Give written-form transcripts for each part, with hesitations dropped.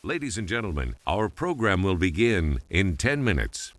Ladies and gentlemen, our program will begin in 10 minutes.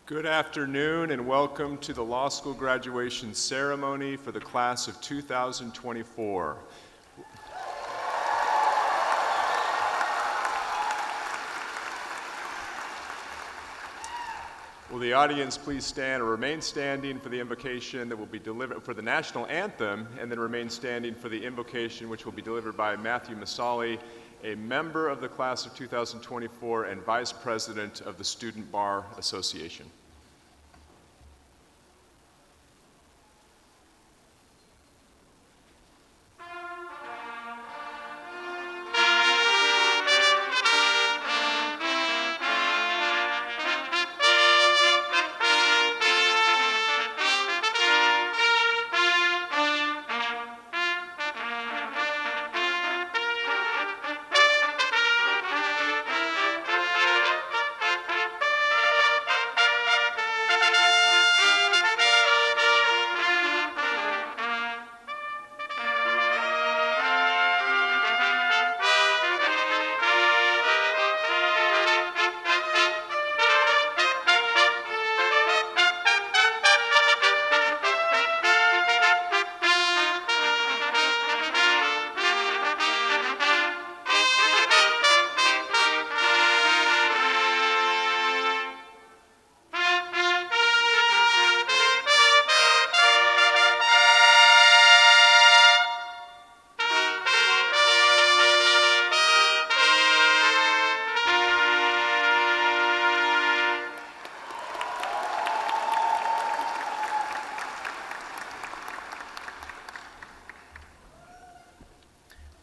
Good afternoon and welcome to the law school graduation ceremony for the class of 2024. Will the audience please stand or remain standing for the invocation that will be delivered for the national anthem, and then remain standing for the invocation which will be delivered by Matthew Masali, a member of the class of 2024 and vice president of the Student Bar Association.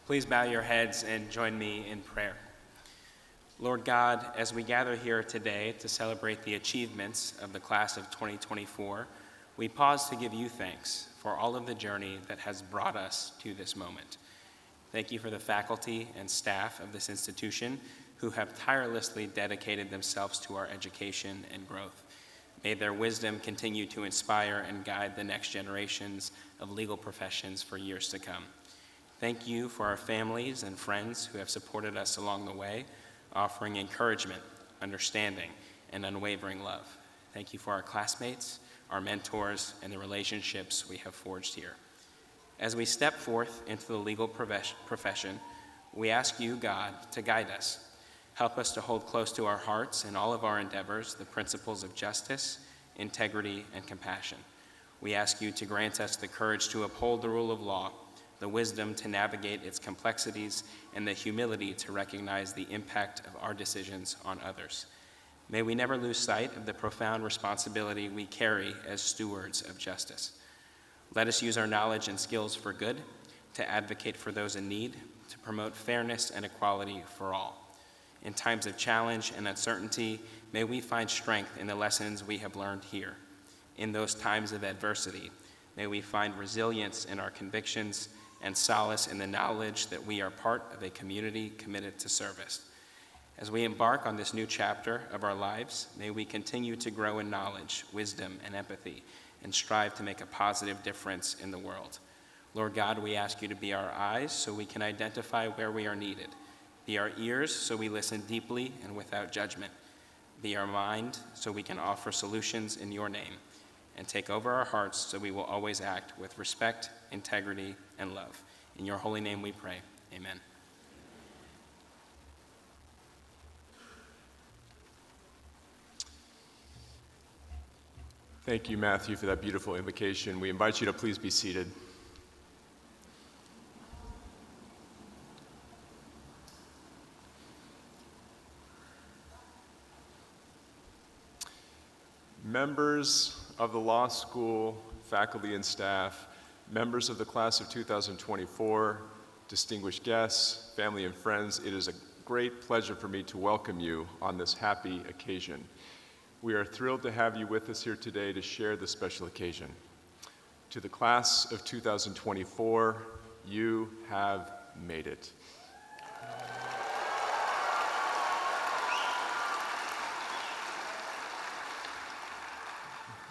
Please bow your heads and join me in prayer. Lord God, as we gather here today to celebrate the achievements of the class of 2024, we pause to give you thanks for all of the journey that has brought us to this moment. Thank you for the faculty and staff of this institution who have tirelessly dedicated themselves to our education and growth. May their wisdom continue to inspire and guide the next generations of legal professions for years to come. Thank you for our families and friends who have supported us along the way, offering encouragement, understanding, and unwavering love. Thank you for our classmates, our mentors, and the relationships we have forged here. As we step forth into the legal profession, we ask you, God, to guide us. Help us to hold close to our hearts in all of our endeavors the principles of justice, integrity, and compassion. We ask you to grant us the courage to uphold the rule of law, the wisdom to navigate its complexities, and the humility to recognize the impact of our decisions on others. May we never lose sight of the profound responsibility we carry as stewards of justice. Let us use our knowledge and skills for good, to advocate for those in need, to promote fairness and equality for all. In times of challenge and uncertainty, may we find strength in the lessons we have learned here. In those times of adversity, may we find resilience in our convictions and solace in the knowledge that we are part of a community committed to service. As we embark on this new chapter of our lives, may we continue to grow in knowledge, wisdom, and empathy, and strive to make a positive difference in the world. Lord God, we ask you to be our eyes so we can identify where we are needed, be our ears so we listen deeply and without judgment, be our mind so we can offer solutions in your name, and take over our hearts so we will always act with respect, integrity, and love. In your holy name we pray. Amen. Thank you, Matthew, for that beautiful invocation. We invite you to please be seated. Members of the law school, faculty and staff, members of the class of 2024, distinguished guests, family and friends, it is a great pleasure for me to welcome you on this happy occasion. We are thrilled to have you with us here today to share this special occasion. To the class of 2024, you have made it.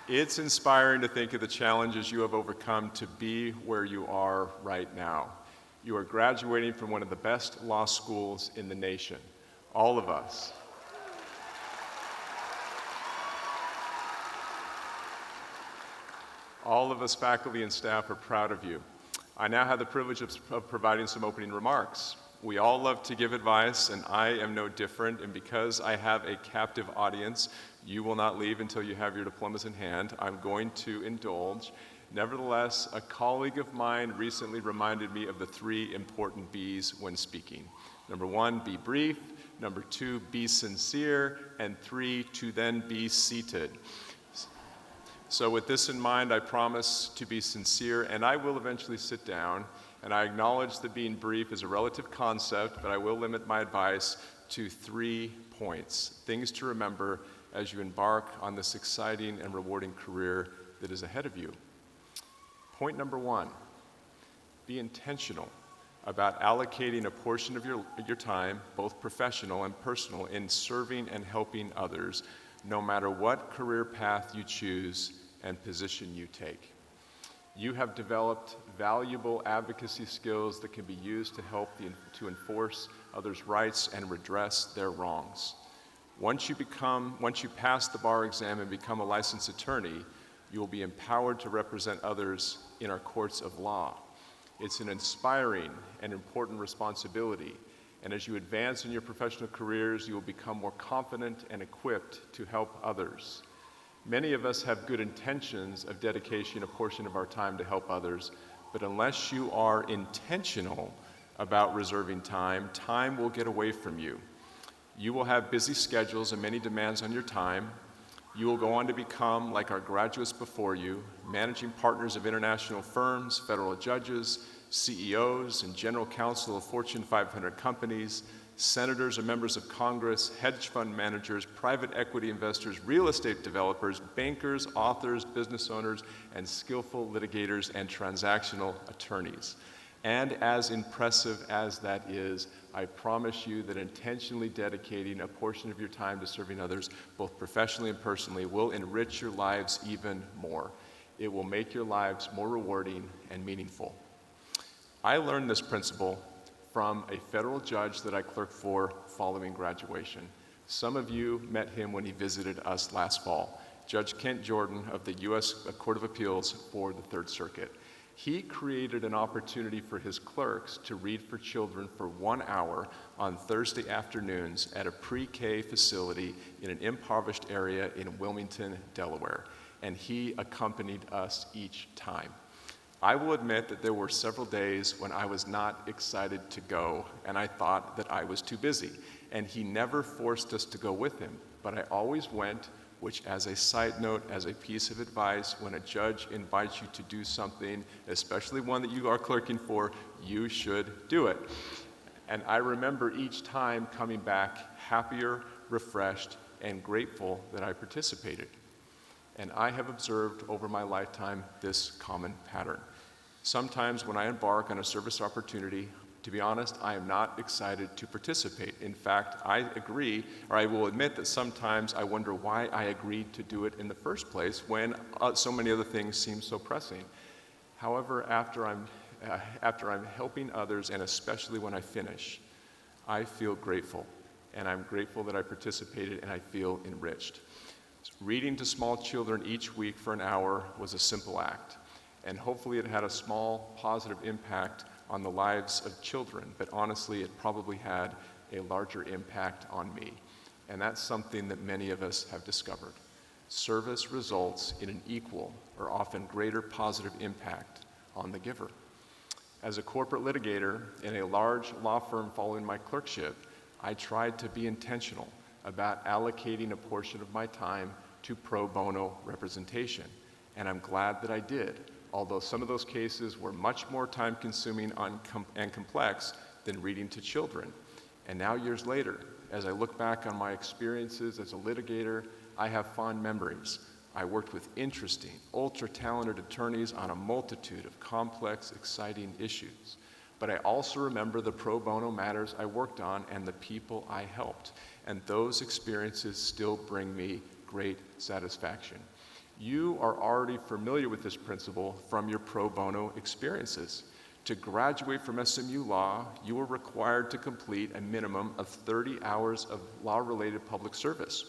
It's inspiring to think of the challenges you have overcome to be where you are right now. You are graduating from one of the best law schools in the nation. All of us. All of us faculty and staff are proud of you. I now have the privilege of providing some opening remarks. We all love to give advice, and I am no different, and because I have a captive audience, you will not leave until you have your diplomas in hand. I'm going to indulge. Nevertheless, a colleague of mine recently reminded me of the 3 important B's when speaking. Number 1, be brief. Number 2, be sincere. And 3, to then be seated. So with this in mind, I promise to be sincere, and I will eventually sit down. And I acknowledge that being brief is a relative concept, but I will limit my advice to 3 points, things to remember as you embark on this exciting and rewarding career that is ahead of you. Point number 1, be intentional about allocating a portion of your time, both professional and personal, in serving and helping others, no matter what career path you choose and position you take. You have developed valuable advocacy skills that can be used to help to enforce others' rights and redress their wrongs. Once you pass the bar exam and become a licensed attorney, you will be empowered to represent others in our courts of law. It's an inspiring and important responsibility, and as you advance in your professional careers, you will become more confident and equipped to help others. Many of us have good intentions of dedicating a portion of our time to help others, but unless you are intentional about reserving time, time will get away from you. You will have busy schedules and many demands on your time. You will go on to become, like our graduates before you, managing partners of international firms, federal judges, CEOs, and general counsel of Fortune 500 companies, senators or members of Congress, hedge fund managers, private equity investors, real estate developers, bankers, authors, business owners, and skillful litigators and transactional attorneys. And as impressive as that is, I promise you that intentionally dedicating a portion of your time to serving others, both professionally and personally, will enrich your lives even more. It will make your lives more rewarding and meaningful. I learned this principle from a federal judge that I clerked for following graduation. Some of you met him when he visited us last fall, Judge Kent Jordan of the U.S. Court of Appeals for the Third Circuit. He created an opportunity for his clerks to read for children for 1 hour on Thursday afternoons at a pre-K facility in an impoverished area in Wilmington, Delaware, and he accompanied us each time. I will admit that there were several days when I was not excited to go, and I thought that I was too busy. And he never forced us to go with him, but I always went, which, as a side note, as a piece of advice, when a judge invites you to do something, especially one that you are clerking for, you should do it. And I remember each time coming back happier, refreshed, and grateful that I participated. And I have observed over my lifetime this common pattern. Sometimes when I embark on a service opportunity, to be honest, I am not excited to participate. In fact, I will admit that sometimes I wonder why I agreed to do it in the first place when so many other things seem so pressing. However, after I'm helping others, and especially when I finish, I feel grateful. And I'm grateful that I participated, and I feel enriched. Reading to small children each week for an hour was a simple act, and hopefully it had a small positive impact on the lives of children, but honestly it probably had a larger impact on me, and that's something that many of us have discovered. Service results in an equal or often greater positive impact on the giver. As a corporate litigator in a large law firm following my clerkship, I tried to be intentional about allocating a portion of my time to pro bono representation, and I'm glad that I did, although some of those cases were much more time-consuming and complex than reading to children. And now, years later, as I look back on my experiences as a litigator, I have fond memories. I worked with interesting, ultra-talented attorneys on a multitude of complex, exciting issues. But I also remember the pro bono matters I worked on and the people I helped. And those experiences still bring me great satisfaction. You are already familiar with this principle from your pro bono experiences. To graduate from SMU Law, you are required to complete a minimum of 30 hours of law-related public service.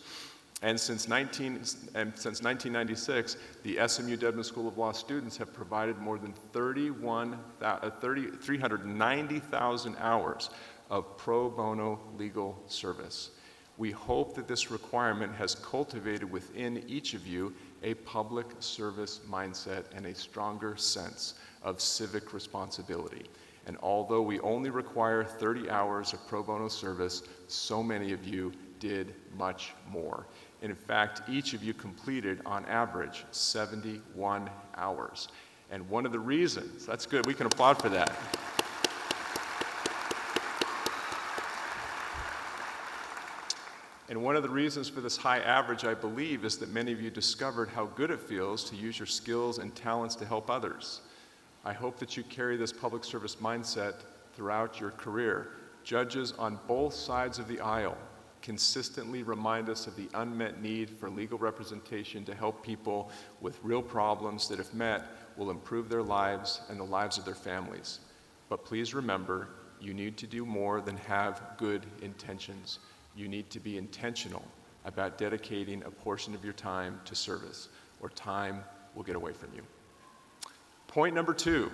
And since 1996, the SMU Dedman School of Law students have provided more than 390,000 hours of pro bono legal service. We hope that this requirement has cultivated within each of you a public service mindset and a stronger sense of civic responsibility. And although we only require 30 hours of pro bono service, so many of you did much more. And in fact, each of you completed, on average, 71 hours. And one of the reasons, that's good, we can applaud for that. And one of the reasons for this high average, I believe, is that many of you discovered how good it feels to use your skills and talents to help others. I hope that you carry this public service mindset throughout your career. Judges on both sides of the aisle consistently remind us of the unmet need for legal representation to help people with real problems that, if met, will improve their lives and the lives of their families. But please remember, you need to do more than have good intentions. You need to be intentional about dedicating a portion of your time to service, or time will get away from you. Point number 2,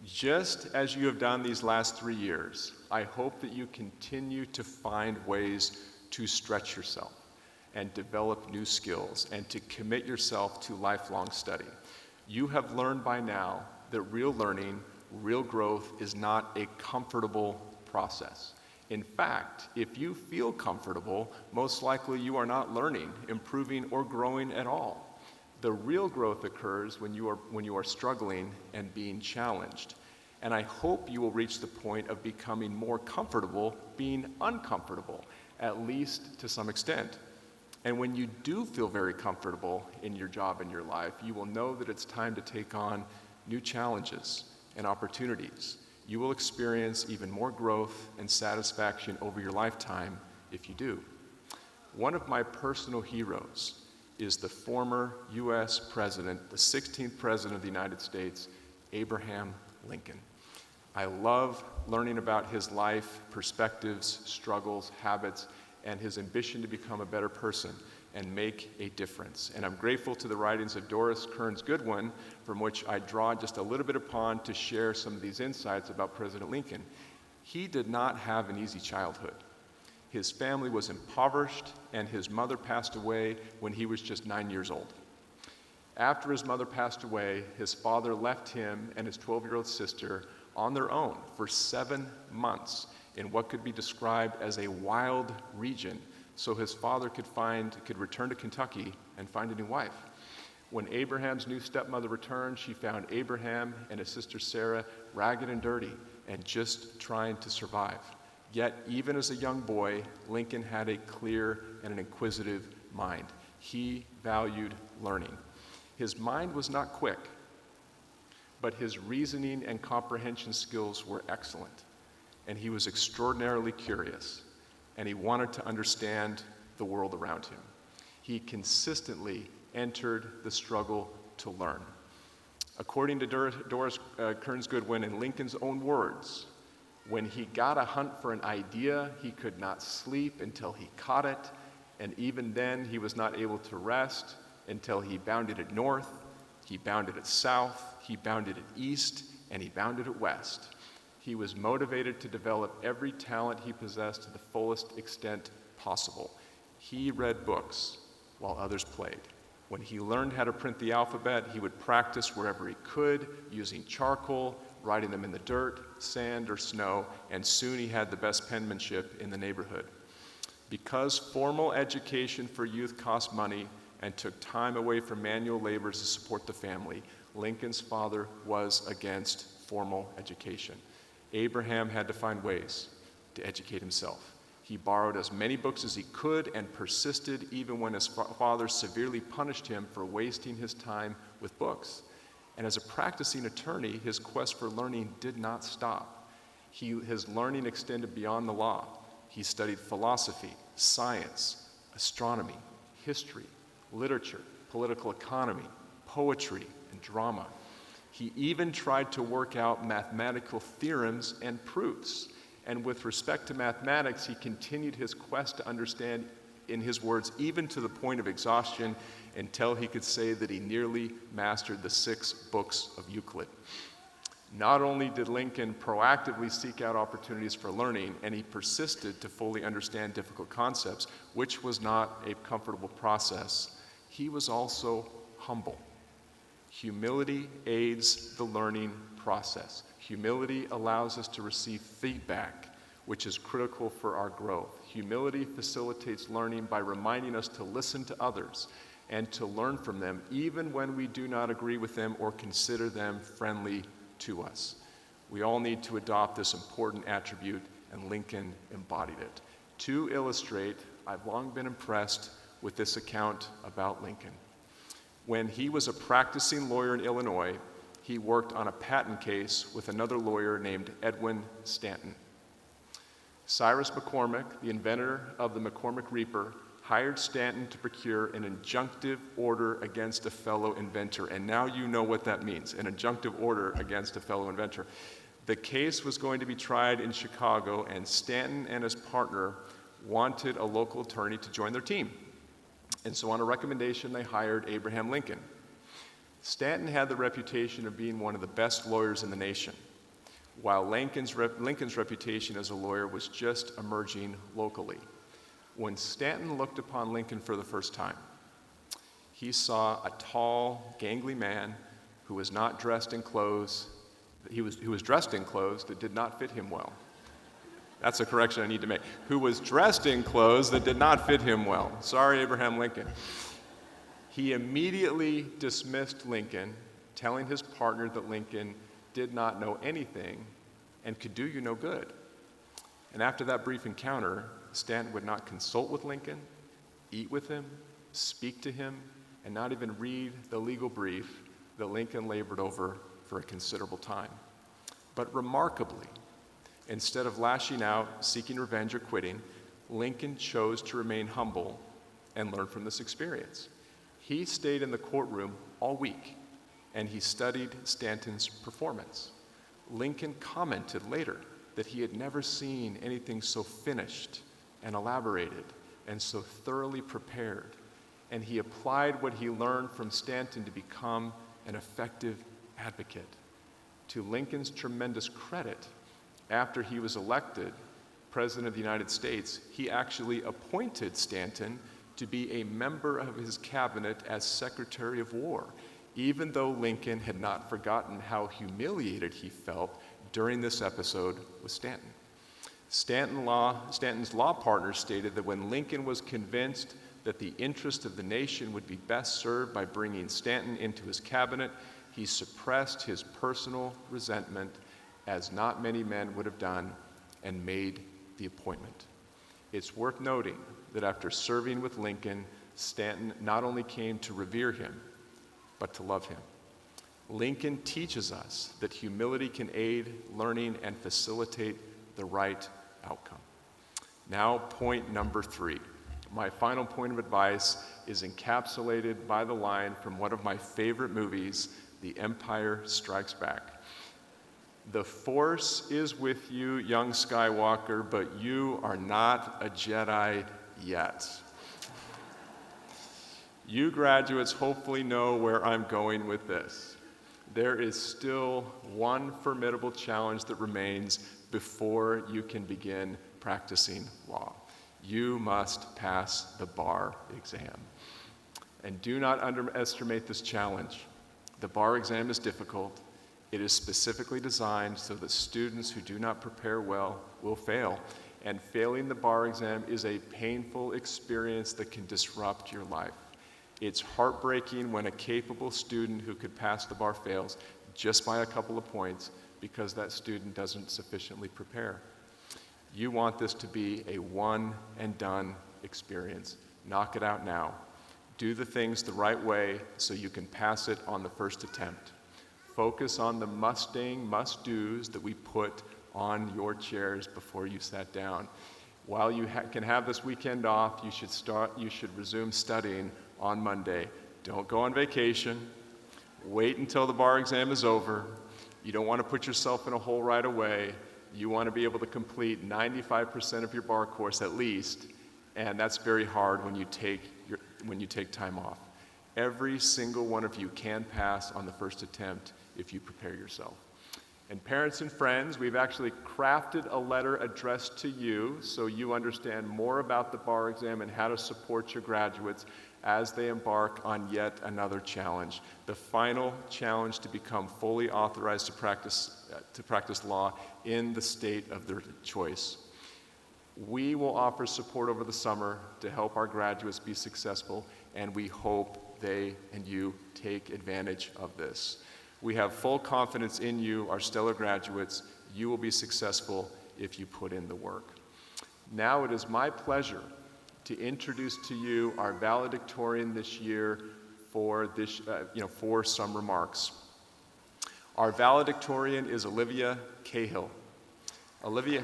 just as you have done these last 3 years, I hope that you continue to find ways to stretch yourself and develop new skills and to commit yourself to lifelong study. You have learned by now that real learning, real growth is not a comfortable process. In fact, if you feel comfortable, most likely you are not learning, improving, or growing at all. The real growth occurs when you are struggling and being challenged. And I hope you will reach the point of becoming more comfortable being uncomfortable, at least to some extent. And when you do feel very comfortable in your job and your life, you will know that it's time to take on new challenges and opportunities. You will experience even more growth and satisfaction over your lifetime if you do. One of my personal heroes is the former U.S. President, the 16th President of the United States, Abraham Lincoln. I love learning about his life, perspectives, struggles, habits, and his ambition to become a better person and make a difference. And I'm grateful to the writings of Doris Kearns Goodwin, from which I draw just a little bit upon to share some of these insights about President Lincoln. He did not have an easy childhood. His family was impoverished, and his mother passed away when he was just 9 years old. After his mother passed away, his father left him and his 12-year-old sister on their own for 7 months in what could be described as a wild region, so his father could return to Kentucky and find a new wife. When Abraham's new stepmother returned, she found Abraham and his sister Sarah ragged and dirty and just trying to survive. Yet, even as a young boy, Lincoln had a clear and an inquisitive mind. He valued learning. His mind was not quick, but his reasoning and comprehension skills were excellent. And he was extraordinarily curious, and he wanted to understand the world around him. He consistently entered the struggle to learn. According to Doris Kearns Goodwin, in Lincoln's own words, when he got a hunt for an idea, he could not sleep until he caught it, and even then he was not able to rest until he bounded it north, he bounded it south, he bounded it east, and he bounded it west. He was motivated to develop every talent he possessed to the fullest extent possible. He read books while others played. When he learned how to print the alphabet, he would practice wherever he could, using charcoal, writing them in the dirt, sand, or snow, and soon he had the best penmanship in the neighborhood. Because formal education for youth cost money and took time away from manual labor to support the family, Lincoln's father was against formal education. Abraham had to find ways to educate himself. He borrowed as many books as he could and persisted even when his father severely punished him for wasting his time with books. And as a practicing attorney, his quest for learning did not stop. His learning extended beyond the law. He studied philosophy, science, astronomy, history, literature, political economy, poetry, and drama. He even tried to work out mathematical theorems and proofs. And with respect to mathematics, he continued his quest to understand in his words, even to the point of exhaustion, until he could say that he nearly mastered the 6 books of Euclid. Not only did Lincoln proactively seek out opportunities for learning, and he persisted to fully understand difficult concepts, which was not a comfortable process, he was also humble. Humility aids the learning process. Humility allows us to receive feedback, which is critical for our growth. Humility facilitates learning by reminding us to listen to others and to learn from them, even when we do not agree with them or consider them friendly to us. We all need to adopt this important attribute, and Lincoln embodied it. To illustrate, I've long been impressed with this account about Lincoln. When he was a practicing lawyer in Illinois, he worked on a patent case with another lawyer named Edwin Stanton. Cyrus McCormick, the inventor of the McCormick Reaper, hired Stanton to procure an injunctive order against a fellow inventor. And now you know what that means, an injunctive order against a fellow inventor. The case was going to be tried in Chicago, and Stanton and his partner wanted a local attorney to join their team. And so on a recommendation, they hired Abraham Lincoln. Stanton had the reputation of being one of the best lawyers in the nation, while Lincoln's reputation as a lawyer was just emerging locally. When Stanton looked upon Lincoln for the first time, he saw a tall, gangly man who was not dressed in clothes. He was dressed in clothes that did not fit him well. That's a correction I need to make. Who was dressed in clothes that did not fit him well. Sorry, Abraham Lincoln. He immediately dismissed Lincoln, telling his partner that Lincoln did not know anything and could do you no good. And after that brief encounter, Stanton would not consult with Lincoln, eat with him, speak to him, and not even read the legal brief that Lincoln labored over for a considerable time. But remarkably, instead of lashing out, seeking revenge, or quitting, Lincoln chose to remain humble and learn from this experience. He stayed in the courtroom all week, and he studied Stanton's performance. Lincoln commented later that he had never seen anything so finished and elaborated and so thoroughly prepared, and he applied what he learned from Stanton to become an effective advocate. To Lincoln's tremendous credit, after he was elected President of the United States, he actually appointed Stanton to be a member of his cabinet as Secretary of War, even though Lincoln had not forgotten how humiliated he felt during this episode with Stanton. Stanton's law partner stated that when Lincoln was convinced that the interest of the nation would be best served by bringing Stanton into his cabinet, he suppressed his personal resentment, as not many men would have done, and made the appointment. It's worth noting that after serving with Lincoln, Stanton not only came to revere him, but to love him. Lincoln teaches us that humility can aid learning and facilitate the right outcome. Now, point number 3. My final point of advice is encapsulated by the line from one of my favorite movies, The Empire Strikes Back. "The Force is with you, young Skywalker, but you are not a Jedi yet." You graduates hopefully know where I'm going with this. There is still one formidable challenge that remains before you can begin practicing law. You must pass the bar exam. And do not underestimate this challenge. The bar exam is difficult. It is specifically designed so that students who do not prepare well will fail. And failing the bar exam is a painful experience that can disrupt your life. It's heartbreaking when a capable student who could pass the bar fails just by a couple of points because that student doesn't sufficiently prepare. You want this to be a one and done experience. Knock it out now. Do the things the right way so you can pass it on the first attempt. Focus on the must-dos that we put on your chairs before you sat down. While you can have this weekend off, you should resume studying on Monday. Don't go on vacation. Wait until the bar exam is over. You don't want to put yourself in a hole right away. You want to be able to complete 95% of your bar course at least and that's very hard when you take time off. Every single one of you can pass on the first attempt if you prepare yourself. And parents and friends, we've actually crafted a letter addressed to you so you understand more about the bar exam and how to support your graduates as they embark on yet another challenge, the final challenge to become fully authorized to practice law in the state of their choice. We will offer support over the summer to help our graduates be successful, and we hope they and you take advantage of this. We have full confidence in you, our stellar graduates. You will be successful if you put in the work. Now it is my pleasure to introduce to you our valedictorian this year for some remarks. Our valedictorian is Olivia Cahill. Olivia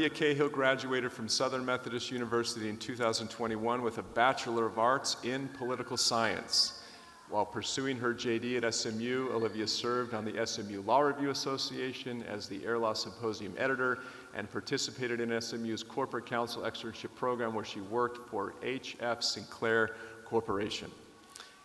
Cahill graduated from Southern Methodist University in 2021 with a Bachelor of Arts in Political Science. While pursuing her JD at SMU, Olivia served on the SMU Law Review Association as the Air Law Symposium editor and participated in SMU's Corporate Counsel Externship Program, where she worked for H.F. Sinclair Corporation.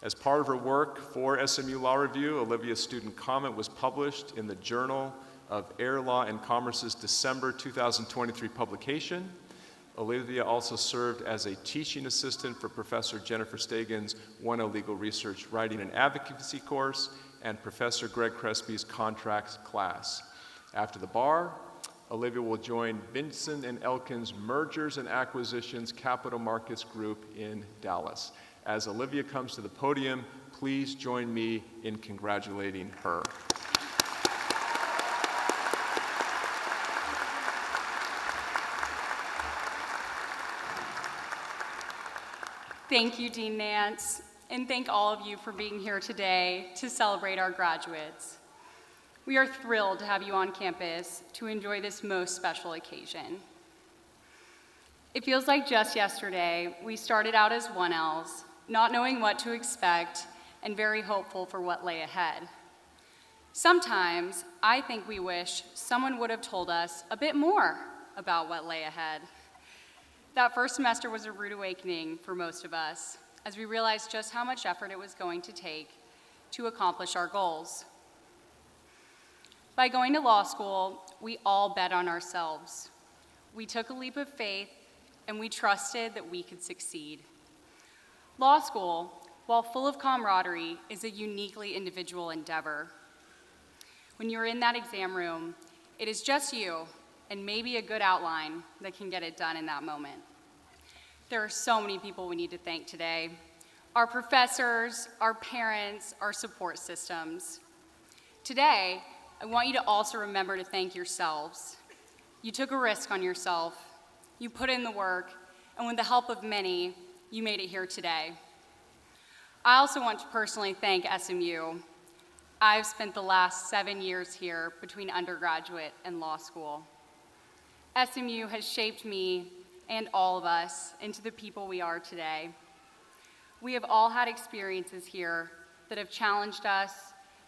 As part of her work for SMU Law Review, Olivia's student comment was published in the Journal of Air Law and Commerce's December 2023 publication. Olivia also served as a teaching assistant for Professor Jennifer Stagen's 1L Legal Research Writing and Advocacy course and Professor Greg Crespi's contracts class. After the bar, Olivia will join Vinson and Elkins Mergers and Acquisitions Capital Markets Group in Dallas. As Olivia comes to the podium, please join me in congratulating her. Thank you, Dean Nance, and thank all of you for being here today to celebrate our graduates. We are thrilled to have you on campus to enjoy this most special occasion. It feels like just yesterday we started out as 1Ls, not knowing what to expect and very hopeful for what lay ahead. Sometimes I think we wish someone would have told us a bit more about what lay ahead. That first semester was a rude awakening for most of us, as we realized just how much effort it was going to take to accomplish our goals. By going to law school, we all bet on ourselves. We took a leap of faith, and we trusted that we could succeed. Law school, while full of camaraderie, is a uniquely individual endeavor. When you're in that exam room, it is just you and maybe a good outline that can get it done in that moment. There are so many people we need to thank today. Our professors, our parents, our support systems. Today, I want you to also remember to thank yourselves. You took a risk on yourself, you put in the work, and with the help of many, you made it here today. I also want to personally thank SMU. I've spent the last 7 years here between undergraduate and law school. SMU has shaped me and all of us into the people we are today. We have all had experiences here that have challenged us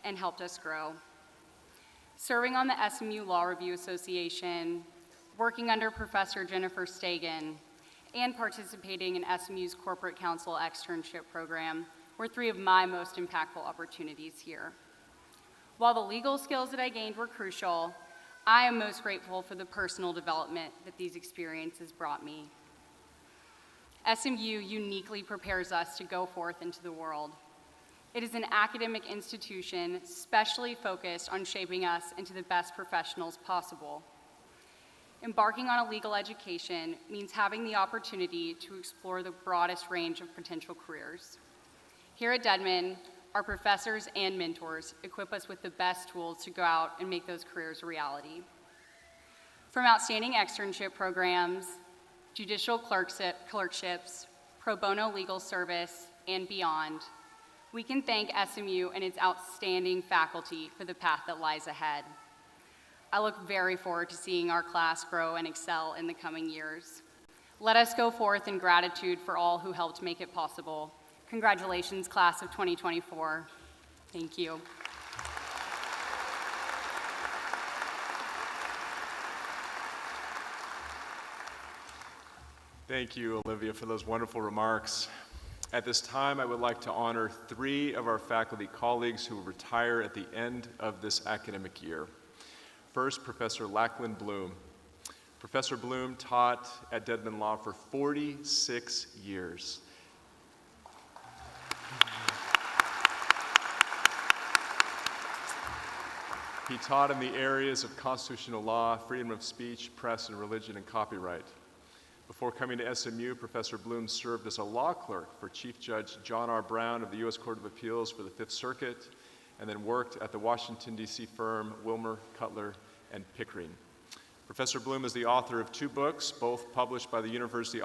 and helped us grow. Serving on the SMU Law Review Association, working under Professor Jennifer Stagen, and participating in SMU's Corporate Counsel Externship Program were 3 of my most impactful opportunities here. While the legal skills that I gained were crucial, I am most grateful for the personal development that these experiences brought me. SMU uniquely prepares us to go forth into the world. It is an academic institution specially focused on shaping us into the best professionals possible. Embarking on a legal education means having the opportunity to explore the broadest range of potential careers. Here at Dedman, our professors and mentors equip us with the best tools to go out and make those careers a reality. From outstanding externship programs, judicial clerkships, pro bono legal service, and beyond, we can thank SMU and its outstanding faculty for the path that lies ahead. I look very forward to seeing our class grow and excel in the coming years. Let us go forth in gratitude for all who helped make it possible. Congratulations, class of 2024. Thank you. Thank you, Olivia, for those wonderful remarks. At this time, I would like to honor 3 of our faculty colleagues who will retire at the end of this academic year. First, Professor Lachlan Bloom. Professor Bloom taught at Dedman Law for 46 years. He taught in the areas of constitutional law, freedom of speech, press and religion, and copyright. Before coming to SMU, Professor Bloom served as a law clerk for Chief Judge John R. Brown of the U.S. Court of Appeals for the Fifth Circuit, and then worked at the Washington, D.C. firm Wilmer, Cutler, and Pickering. Professor Bloom is the author of 2 books, both published by the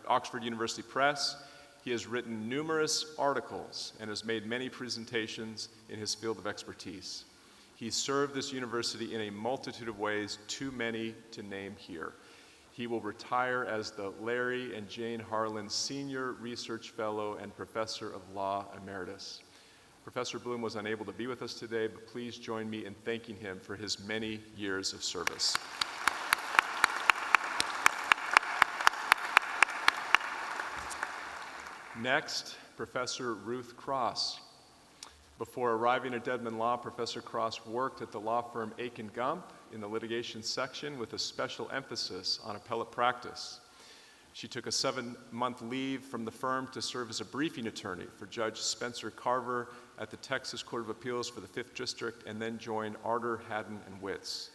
Oxford University Press. He has written numerous articles and has made many presentations in his field of expertise. He served this university in a multitude of ways, too many to name here. He will retire as the Larry and Jane Harlan Senior Research Fellow and Professor of Law Emeritus. Professor Bloom was unable to be with us today, but please join me in thanking him for his many years of service. Next, Professor Ruth Cross. Before arriving at Dedman Law, Professor Cross worked at the law firm Aiken Gump in the litigation section with a special emphasis on appellate practice. She took a 7-month leave from the firm to serve as a briefing attorney for Judge Spencer Carver at the Texas Court of Appeals for the 5th District, and then joined Arter, Haddon, and Witts.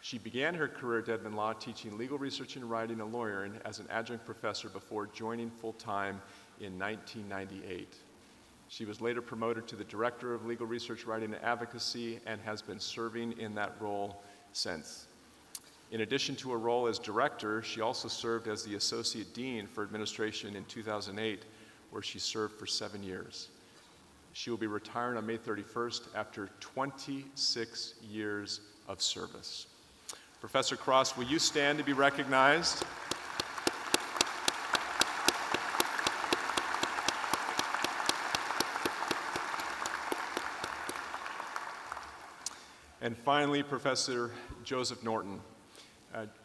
She began her career at Dedman Law teaching legal research and writing and lawyering as an adjunct professor before joining full-time in 1998. She was later promoted to the Director of Legal Research, Writing, and Advocacy, and has been serving in that role since. In addition to a role as Director, she also served as the Associate Dean for Administration in 2008, where she served for 7 years. She will be retiring on May 31st after 26 years of service. Professor Cross, will you stand to be recognized? And finally, Professor Joseph Norton.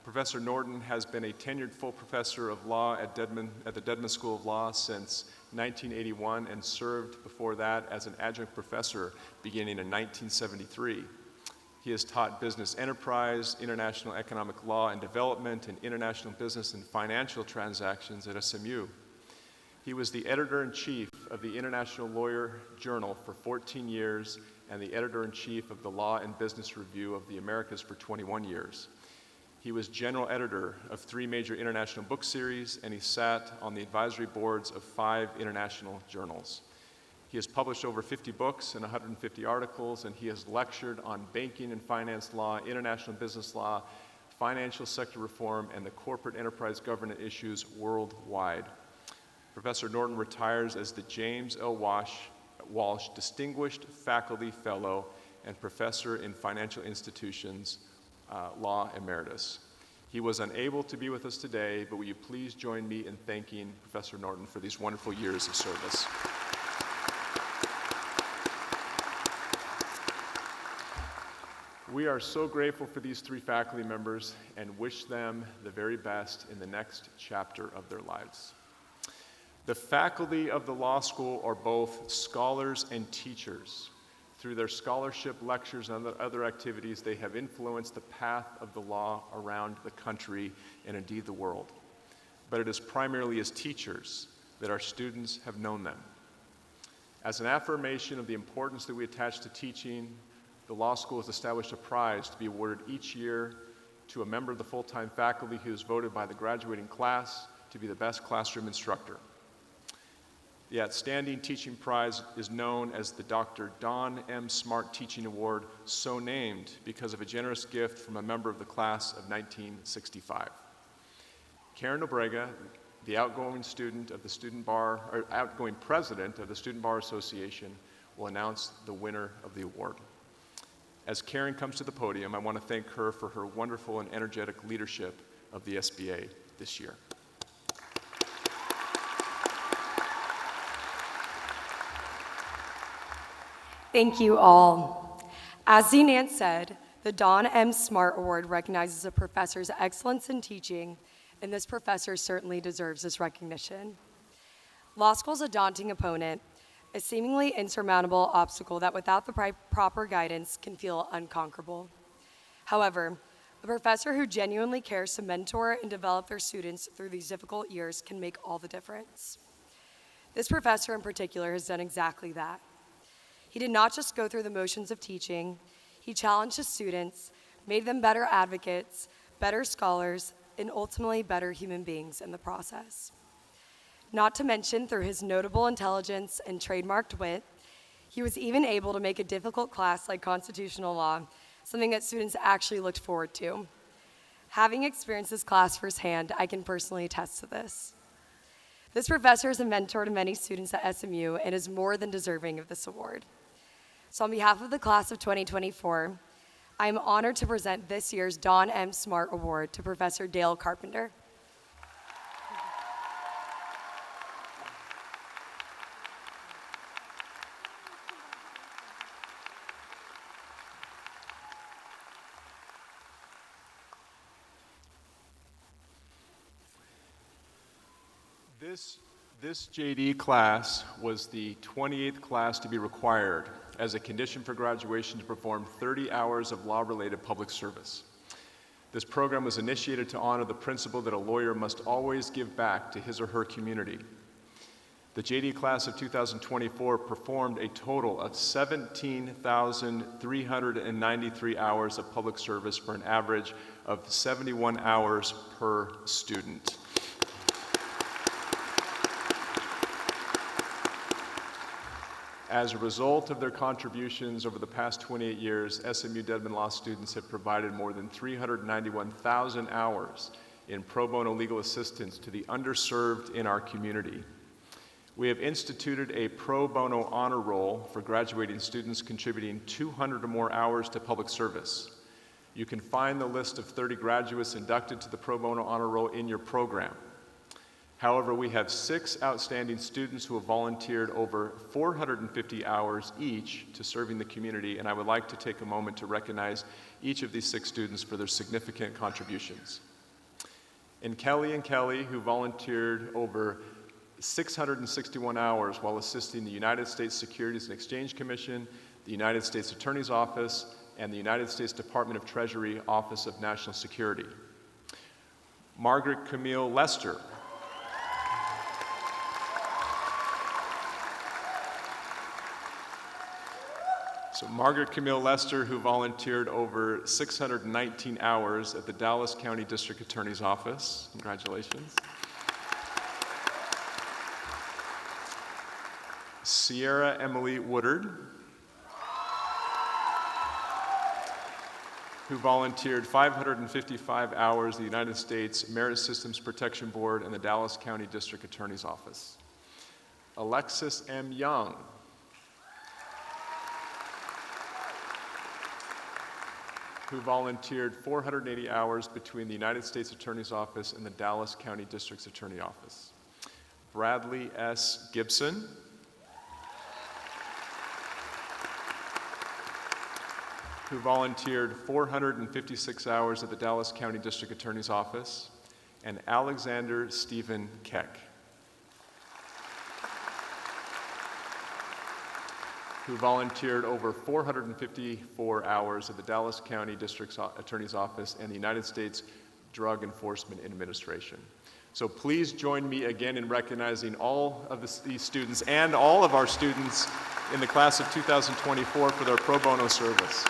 Professor Norton has been a tenured full professor of law at the Dedman School of Law since 1981 and served before that as an adjunct professor beginning in 1973. He has taught business enterprise, international economic law and development, and international business and financial transactions at SMU. He was the editor-in-chief of the International Lawyer Journal for 14 years and the editor-in-chief of the Law and Business Review of the Americas for 21 years. He was general editor of 3 major international book series, and he sat on the advisory boards of 5 international journals. He has published over 50 books and 150 articles, and he has lectured on banking and finance law, international business law, financial sector reform, and the corporate enterprise governance issues worldwide. Professor Norton retires as the James L. Walsh Distinguished Faculty Fellow and Professor in Financial Institutions, Law Emeritus. He was unable to be with us today, but will you please join me in thanking Professor Norton for these wonderful years of service. We are so grateful for these 3 faculty members and wish them the very best in the next chapter of their lives. The faculty of the law school are both scholars and teachers. Through their scholarship, lectures, and other activities, they have influenced the path of the law around the country and indeed the world. But it is primarily as teachers that our students have known them. As an affirmation of the importance that we attach to teaching, the law school has established a prize to be awarded each year to a member of the full-time faculty who is voted by the graduating class to be the best classroom instructor. The outstanding teaching prize is known as the Dr. Don M. Smart Teaching Award, so named because of a generous gift from a member of the class of 1965. Karen Obrega, the outgoing president of the Student Bar Association, will announce the winner of the award. As Karen comes to the podium, I want to thank her for her wonderful and energetic leadership of the SBA this year. Thank you all. As Dean Nance said, the Don M. Smart Award recognizes a professor's excellence in teaching, and this professor certainly deserves this recognition. Law school is a daunting opponent, a seemingly insurmountable obstacle that without the proper guidance can feel unconquerable. However, a professor who genuinely cares to mentor and develop their students through these difficult years can make all the difference. This professor in particular has done exactly that. He did not just go through the motions of teaching, he challenged his students, made them better advocates, better scholars, and ultimately better human beings in the process. Not to mention, through his notable intelligence and trademarked wit, he was even able to make a difficult class like constitutional law something that students actually looked forward to. Having experienced this class firsthand, I can personally attest to this. This professor is a mentor to many students at SMU and is more than deserving of this award. So on behalf of the class of 2024, I am honored to present this year's Don M. Smart Award to Professor Dale Carpenter. This JD class was the 28th class to be required as a condition for graduation to perform 30 hours of law-related public service. This program was initiated to honor the principle that a lawyer must always give back to his or her community. The JD class of 2024 performed a total of 17,393 hours of public service for an average of 71 hours per student. As a result of their contributions over the past 28 years, SMU Dedman Law students have provided more than 391,000 hours in pro bono legal assistance to the underserved in our community. We have instituted a pro bono honor roll for graduating students contributing 200 or more hours to public service. You can find the list of 30 graduates inducted to the pro bono honor roll in your program. However, we have 6 outstanding students who have volunteered over 450 hours each to serving the community, and I would like to take a moment to recognize each of these 6 students for their significant contributions. And Kelly, who volunteered over 661 hours while assisting the United States Securities and Exchange Commission, the United States Attorney's Office, and the United States Department of Treasury Office of National Security. Margaret Camille Lester, Margaret Camille Lester, who volunteered over 619 hours at the Dallas County District Attorney's Office. Congratulations. Sierra Emily Woodard, who volunteered 555 hours at the United States Merit Systems Protection Board and the Dallas County District Attorney's Office. Alexis M. Young, who volunteered 480 hours between the United States Attorney's Office and the Dallas County District's Attorney Office. Bradley S. Gibson, who volunteered 456 hours at the Dallas County District Attorney's Office, and Alexander Stephen Keck, who volunteered over 454 hours at the Dallas County District Attorney's Office and the United States Drug Enforcement Administration. So please join me again in recognizing all of these students and all of our students in the class of 2024 for their pro bono service.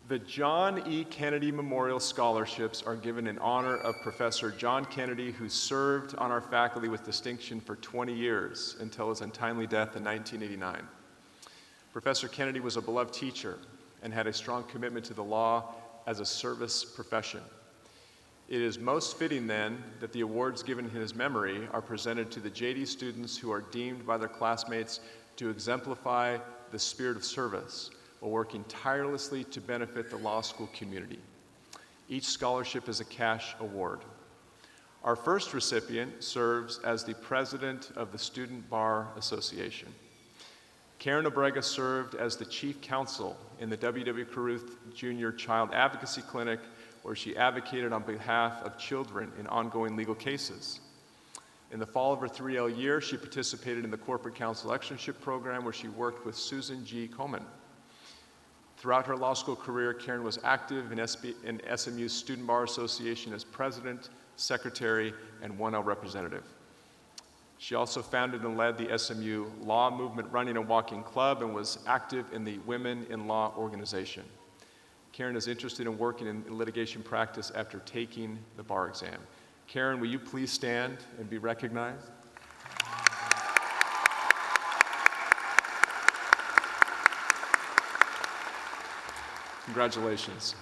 The John E. Kennedy Memorial Scholarships are given in honor of Professor John Kennedy, who served on our faculty with distinction for 20 years until his untimely death in 1989. Professor Kennedy was a beloved teacher and had a strong commitment to the law as a service profession. It is most fitting then that the awards given in his memory are presented to the JD students who are deemed by their classmates to exemplify the spirit of service while working tirelessly to benefit the law school community. Each scholarship is a cash award. Our first recipient serves as the president of the Student Bar Association. Karen Obrega served as the chief counsel in the W.W. Caruth Jr. Child Advocacy Clinic, where she advocated on behalf of children in ongoing legal cases. In the fall of her 3L year, she participated in the Corporate Counsel Externship Program, where she worked with Susan G. Komen. Throughout her law school career, Karen was active in SMU's Student Bar Association as president, secretary, and 1L representative. She also founded and led the SMU Law Movement Running and Walking Club and was active in the Women in Law organization. Karen is interested in working in litigation practice after taking the bar exam. Karen, will you please stand and be recognized? Congratulations.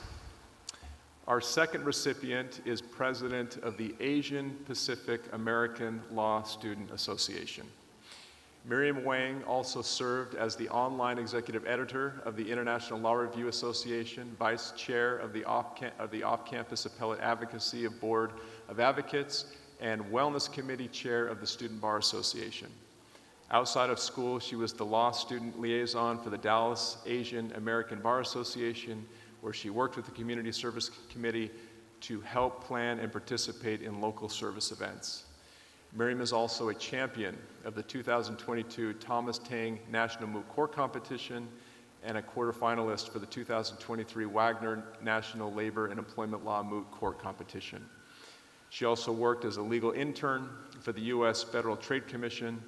Our second recipient is president of the Asian Pacific American Law Student Association. Miriam Wang also served as the online executive editor of the International Law Review Association, vice chair of the Off-Campus Appellate Advocacy Board of Advocates, and wellness committee chair of the Student Bar Association. Outside of school, she was the law student liaison for the Dallas Asian American Bar Association, where she worked with the Community Service Committee to help plan and participate in local service events. Miriam is also a champion of the 2022 Thomas Tang National Moot Court Competition and a quarterfinalist for the 2023 Wagner National Labor and Employment Law Moot Court Competition. She also worked as a legal intern for the U.S. Federal Trade Commission.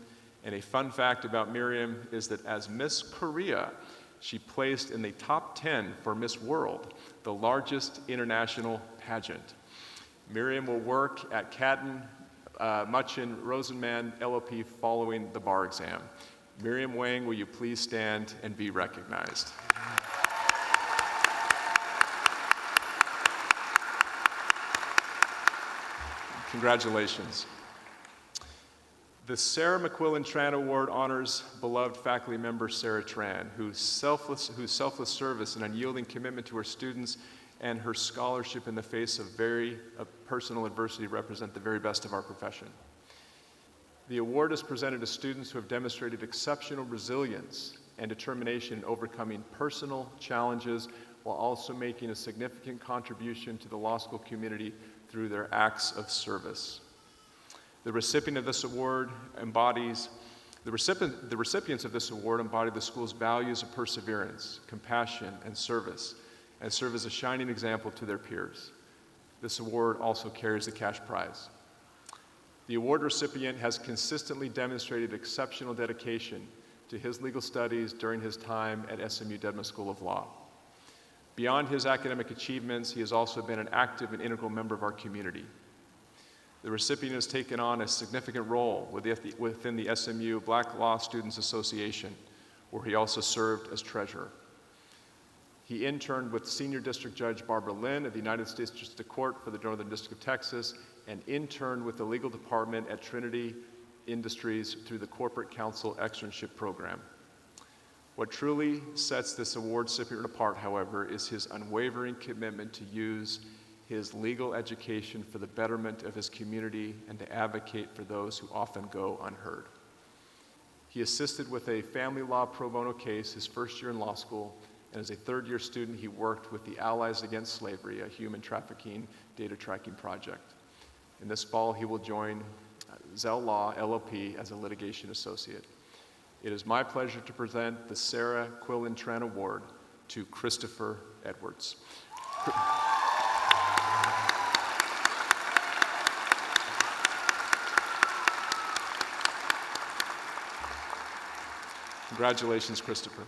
And a fun fact about Miriam is that as Miss Korea, she placed in the top 10 for Miss World, the largest international pageant. Miriam will work at Catton, Muchin, Rosenman, LLP following the bar exam. Miriam Wang, will you please stand and be recognized? Congratulations. The Sarah McQuillan Tran Award honors beloved faculty member Sarah Tran, whose selfless service and unyielding commitment to her students and her scholarship in the face of personal adversity represent the very best of our profession. The award is presented to students who have demonstrated exceptional resilience and determination in overcoming personal challenges while also making a significant contribution to the law school community through their acts of service. The recipients of this award embody the school's values of perseverance, compassion, and service, and serve as a shining example to their peers. This award also carries a cash prize. The award recipient has consistently demonstrated exceptional dedication to his legal studies during his time at SMU Dedman School of Law. Beyond his academic achievements, he has also been an active and integral member of our community. The recipient has taken on a significant role within the SMU Black Law Students Association, where he also served as treasurer. He interned with Senior District Judge Barbara Lynn of the United States District Court for the Northern District of Texas, and interned with the legal department at Trinity Industries through the Corporate Counsel Externship Program. What truly sets this award recipient apart, however, is his unwavering commitment to use his legal education for the betterment of his community and to advocate for those who often go unheard. He assisted with a family law pro bono case his first year in law school, and as a third-year student, he worked with the Allies Against Slavery, a human trafficking data tracking project. In this fall, he will join Zell Law, LLP, as a litigation associate. It is my pleasure to present the Sarah Quillen Tran Award to Christopher Edwards. Congratulations, Christopher.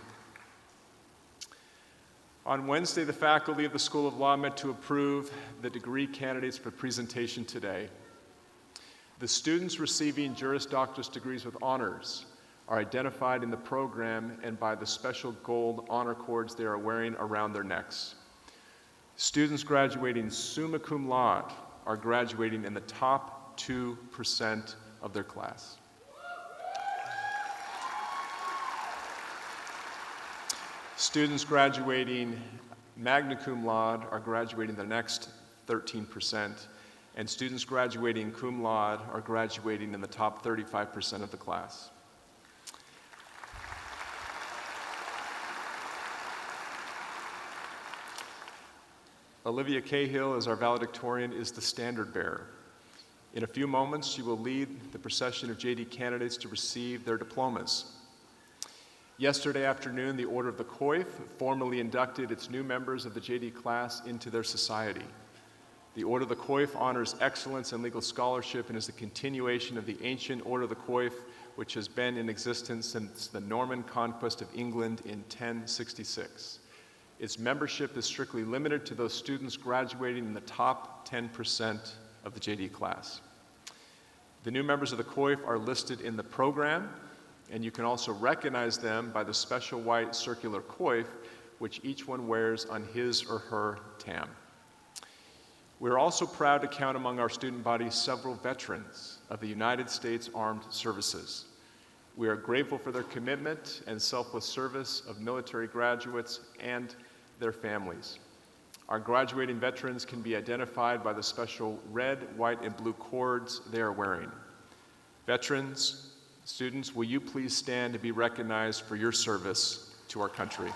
On Wednesday, the faculty of the School of Law met to approve the degree candidates for presentation today. The students receiving Juris Doctorate degrees with honors are identified in the program and by the special gold honor cords they are wearing around their necks. Students graduating summa cum laude are graduating in the top 2% of their class. Students graduating magna cum laude are graduating the next 13%, and students graduating cum laude are graduating in the top 35% of the class. Olivia Cahill, as our valedictorian, is the standard bearer. In a few moments, she will lead the procession of JD candidates to receive their diplomas. Yesterday afternoon, the Order of the Coif formally inducted its new members of the JD class into their society. The Order of the Coif honors excellence in legal scholarship and is a continuation of the ancient Order of the Coif, which has been in existence since the Norman conquest of England in 1066. Its membership is strictly limited to those students graduating in the top 10% of the JD class. The new members of the Coif are listed in the program, and you can also recognize them by the special white circular coif, which each one wears on his or her tam. We're also proud to count among our student body several veterans of the United States Armed Services. We are grateful for their commitment and selfless service of military graduates and their families. Our graduating veterans can be identified by the special red, white, and blue cords they are wearing. Veterans, students, will you please stand to be recognized for your service to our country?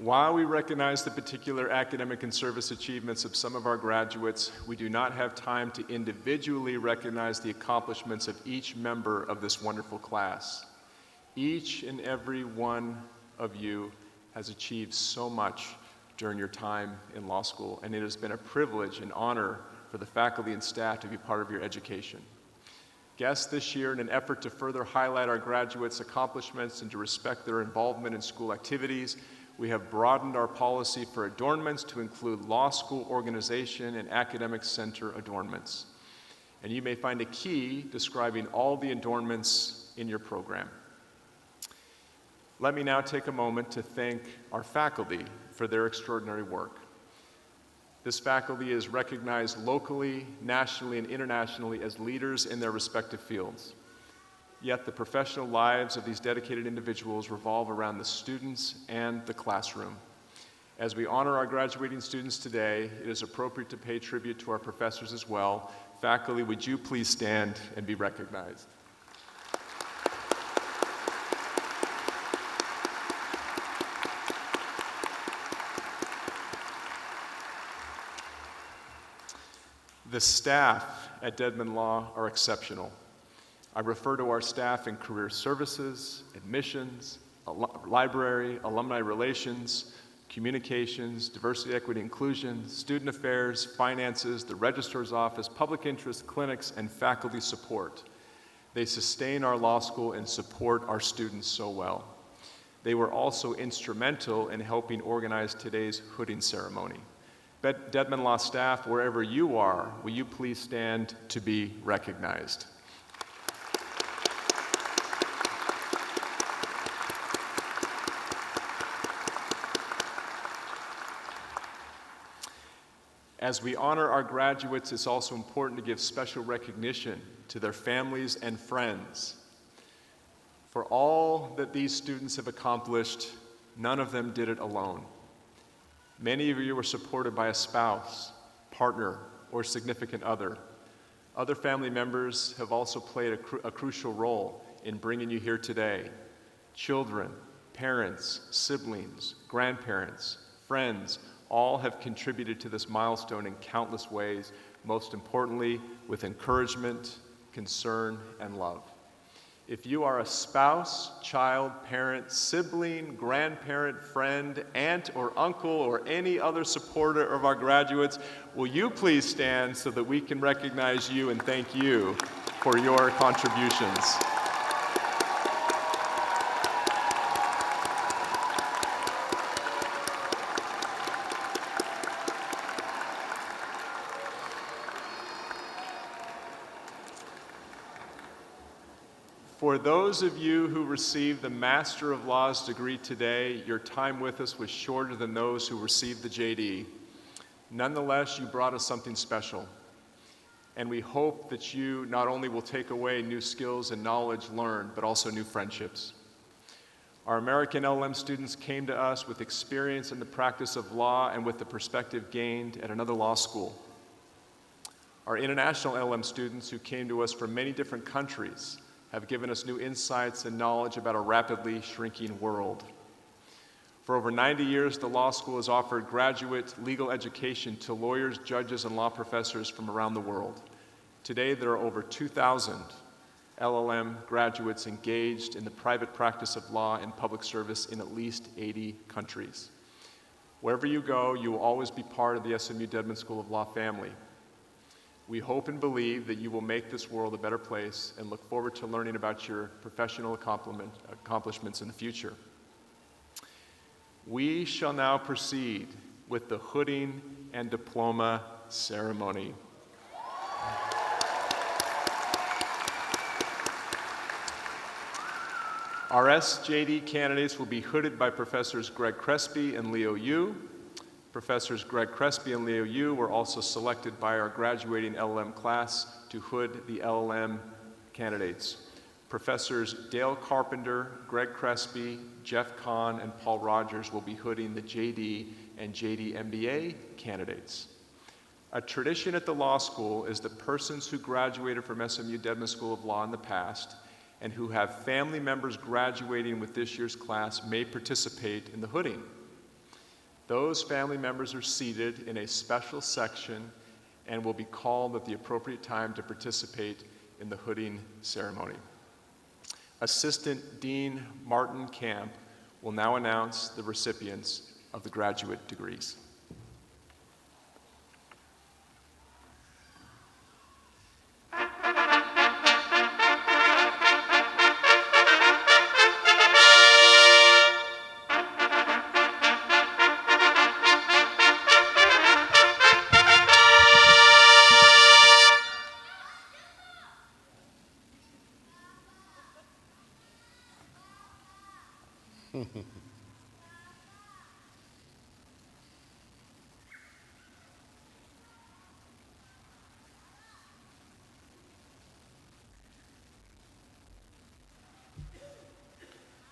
While we recognize the particular academic and service achievements of some of our graduates, we do not have time to individually recognize the accomplishments of each member of this wonderful class. Each and every one of you has achieved so much during your time in law school, and it has been a privilege and honor for the faculty and staff to be part of your education. Guests, this year, in an effort to further highlight our graduates' accomplishments and to respect their involvement in school activities, we have broadened our policy for adornments to include law school organization and academic center adornments. And you may find a key describing all the adornments in your program. Let me now take a moment to thank our faculty for their extraordinary work. This faculty is recognized locally, nationally, and internationally as leaders in their respective fields. Yet the professional lives of these dedicated individuals revolve around the students and the classroom. As we honor our graduating students today, it is appropriate to pay tribute to our professors as well. Faculty, would you please stand and be recognized? The staff at Dedman Law are exceptional. I refer to our staff in career services, admissions, library, alumni relations, communications, diversity, equity, inclusion, student affairs, finances, the registrar's office, public interest, clinics, and faculty support. They sustain our law school and support our students so well. They were also instrumental in helping organize today's hooding ceremony. Dedman Law staff, wherever you are, will you please stand to be recognized? As we honor our graduates, it's also important to give special recognition to their families and friends. For all that these students have accomplished, none of them did it alone. Many of you were supported by a spouse, partner, or significant other. Other family members have also played a crucial role in bringing you here today. Children, parents, siblings, grandparents, friends, all have contributed to this milestone in countless ways, most importantly with encouragement, concern, and love. If you are a spouse, child, parent, sibling, grandparent, friend, aunt or uncle, or any other supporter of our graduates, will you please stand so that we can recognize you and thank you for your contributions. For those of you who received the Master of Laws degree today, your time with us was shorter than those who received the JD. Nonetheless, you brought us something special, and we hope that you not only will take away new skills and knowledge learned, but also new friendships. Our American LLM students came to us with experience in the practice of law and with the perspective gained at another law school. Our international LLM students who came to us from many different countries have given us new insights and knowledge about a rapidly shrinking world. For over 90 years, the law school has offered graduate legal education to lawyers, judges, and law professors from around the world. Today, there are over 2,000 LLM graduates engaged in the private practice of law and public service in at least 80 countries. Wherever you go, you will always be part of the SMU Dedman School of Law family. We hope and believe that you will make this world a better place and look forward to learning about your professional accomplishments in the future. We shall now proceed with the hooding and diploma ceremony. Our SJD candidates will be hooded by Professors Greg Crespi and Leo Yu. Professors Greg Crespi and Leo Yu were also selected by our graduating LLM class to hood the LLM candidates. Professors Dale Carpenter, Greg Crespi, Jeff Kahn, and Paul Rogers will be hooding the JD and JD MBA candidates. A tradition at the law school is that persons who graduated from SMU Dedman School of Law in the past and who have family members graduating with this year's class may participate in the hooding. Those family members are seated in a special section and will be called at the appropriate time to participate in the hooding ceremony. Assistant Dean Martin Camp will now announce the recipients of the graduate degrees.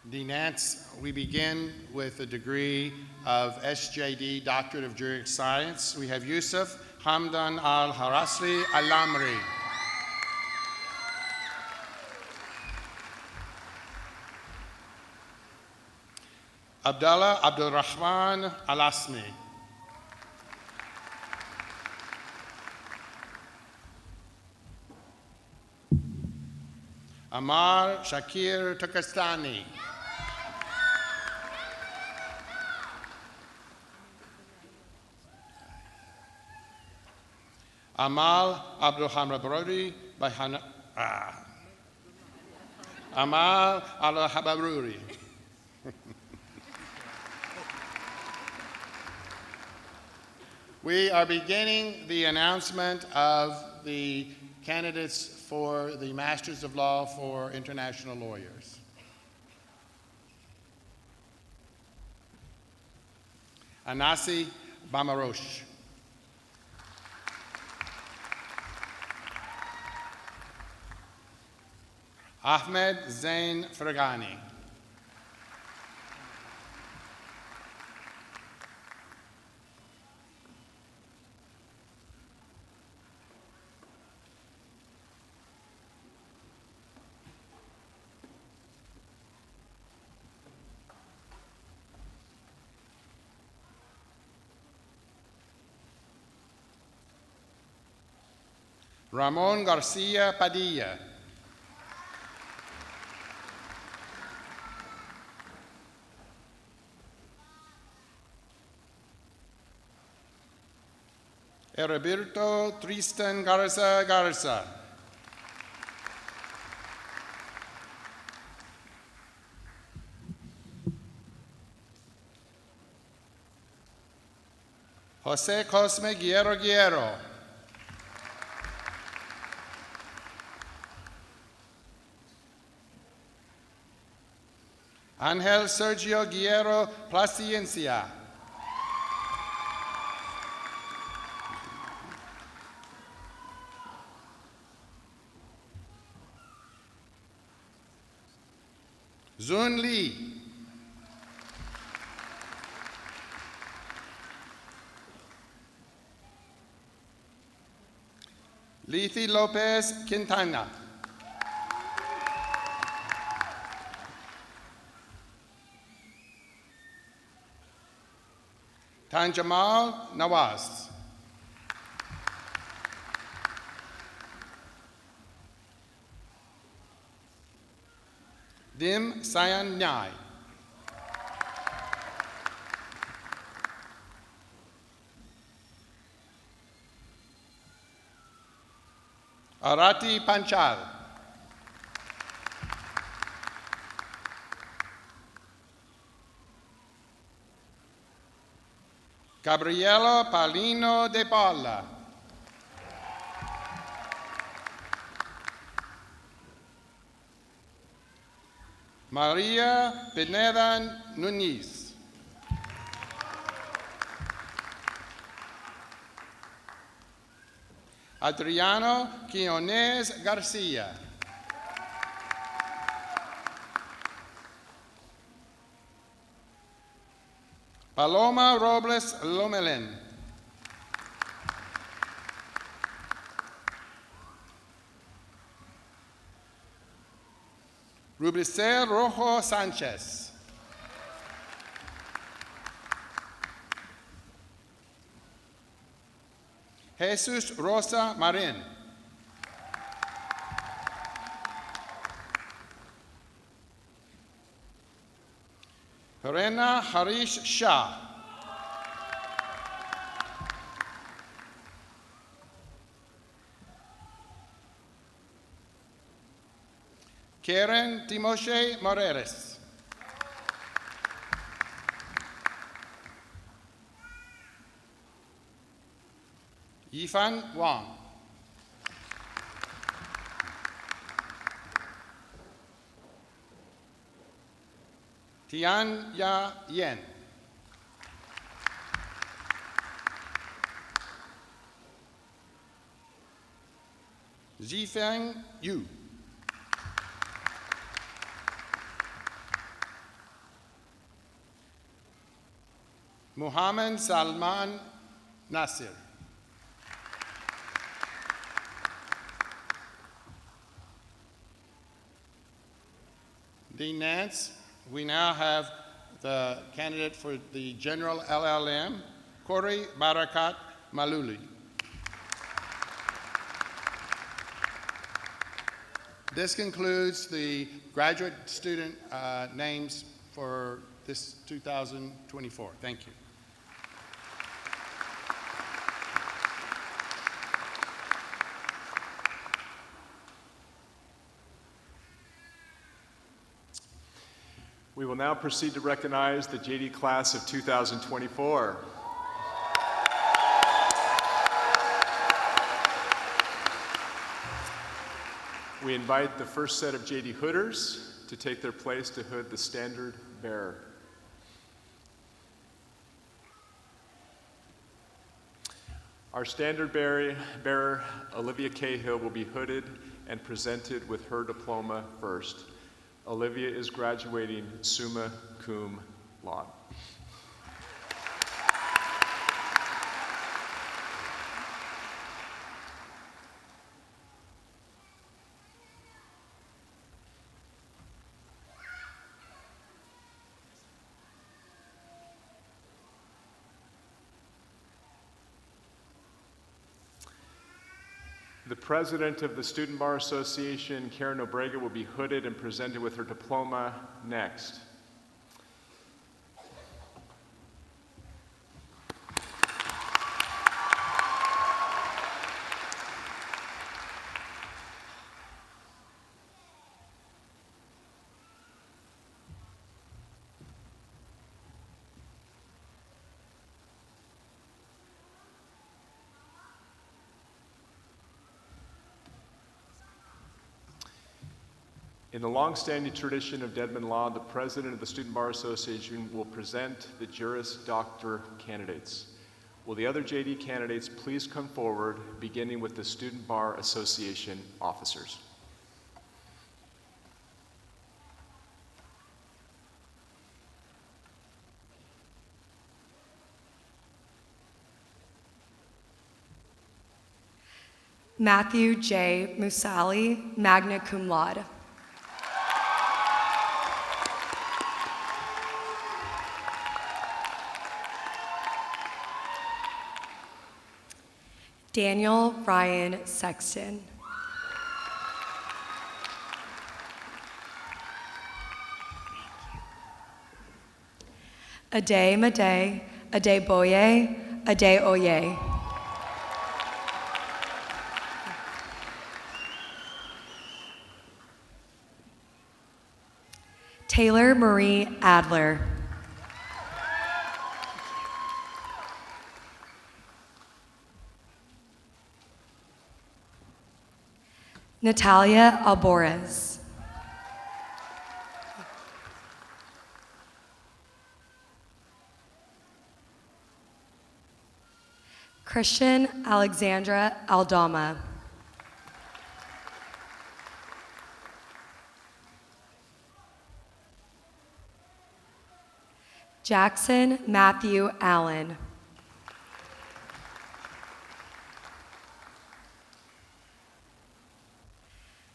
Dean Nance, we begin with the degree of SJD, Doctorate of Juridic Science. We have Yusuf Hamdan Al-Harasli Al-Lamri. Abdullah Abdul Rahman Al-Asmi. Amar Shakir Turkestani. Amal Abdul Hamrabrodi by Amal Al-Hababruri. We are beginning the announcement of the candidates for the Masters of Law for International Lawyers. Anasi Bamarosh. Ahmed Zain Fergani. Ramon Garcia Padilla. Heriberto Tristan Garza Garza. Jose Cosme Guerrero Guerrero. Angel Sergio Guerrero Plasciencia. Zun Lee. Lethy Lopez Quintana. Tanjamal Nawaz. Dim Sayan Nyai. Arati Panchal. Gabriela Palino de Paula. Maria Pineda Nunez. Adriano Quinones Garcia. Paloma Robles Lomelin. Rubricel Rojo Sanchez. Jesus Rosa Marin. Harena Harish Shah. Karen Timoshe Moreres. Yifan Wang. Tian Ya Yen. Zifeng Yu. Muhammad Salman Nasir. Dean Nance, we now have the candidate for the general LLM, Corey Barakat Maluli. This concludes the graduate student names for this 2024. Thank you. We will now proceed to recognize the JD class of 2024. We invite the first set of JD Hooders to take their place to hood the standard bearer. Our standard bearer, Olivia Cahill, will be hooded and presented with her diploma first. Olivia is graduating summa cum laude. The president of the Student Bar Association, Karen Obrega, will be hooded and presented with her diploma next. In the long-standing tradition of Dedman law, the president of the Student Bar Association will present the Juris Doctor candidates. Will the other JD candidates please come forward, beginning with the Student Bar Association officers? Matthew J. Musali, magna cum laude. Daniel Ryan Sexton. Ade Made, Ade Boye, Ade Oye. Taylor Marie Adler. Natalia Albores. Christian Alexandra Aldama. Jackson Matthew Allen.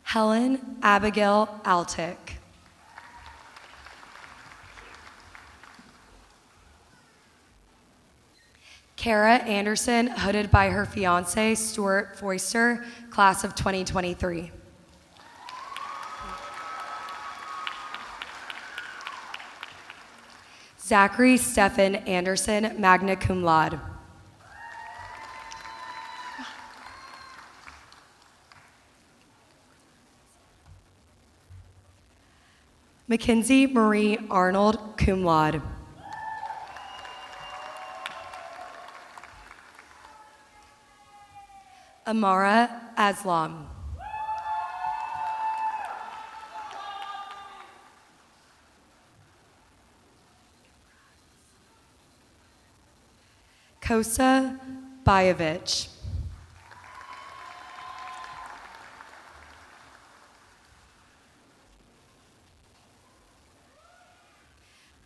Helen Abigail Altick. Kara Anderson, hooded by her fiance, Stuart Foister, class of 2023. Zachary Stephen Anderson, magna cum laude. Mackenzie Marie Arnold, cum laude. Amara Aslam. Kosa Bayevich.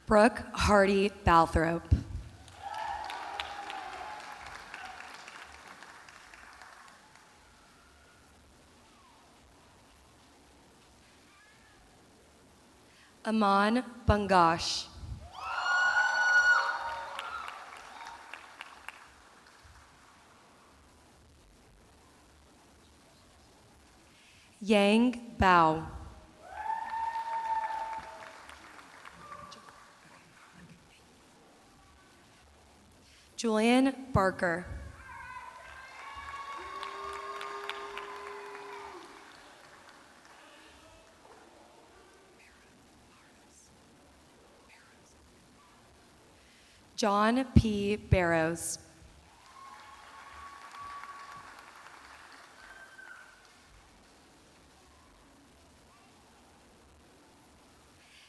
Brooke Hardy Balthrop. Aman Bangash. Yang Bao. Julian Barker. John P. Barrows.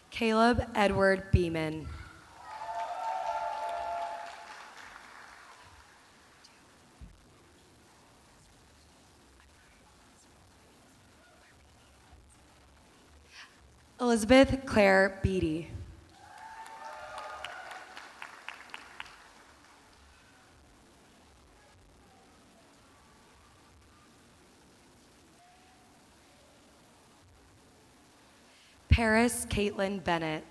Caleb Edward Beeman. Elizabeth Claire Beatty. Paris Caitlin Bennett.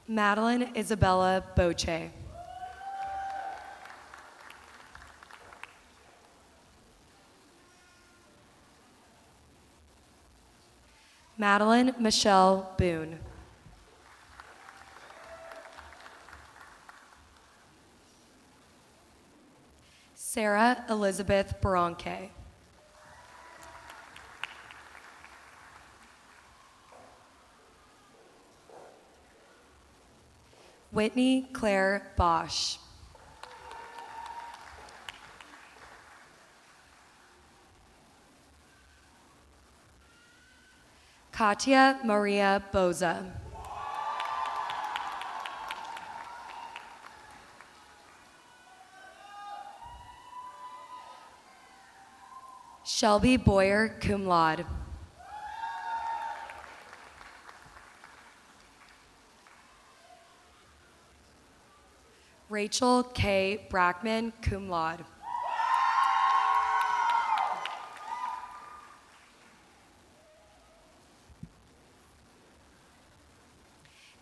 Madeline Isabella Boche. Madeline Michelle Boone. Sarah Elizabeth Baronque. Whitney Claire Bosch. Katia Maria Boza. Shelby Boyer, cum laude. Rachel K. Brackman, cum laude.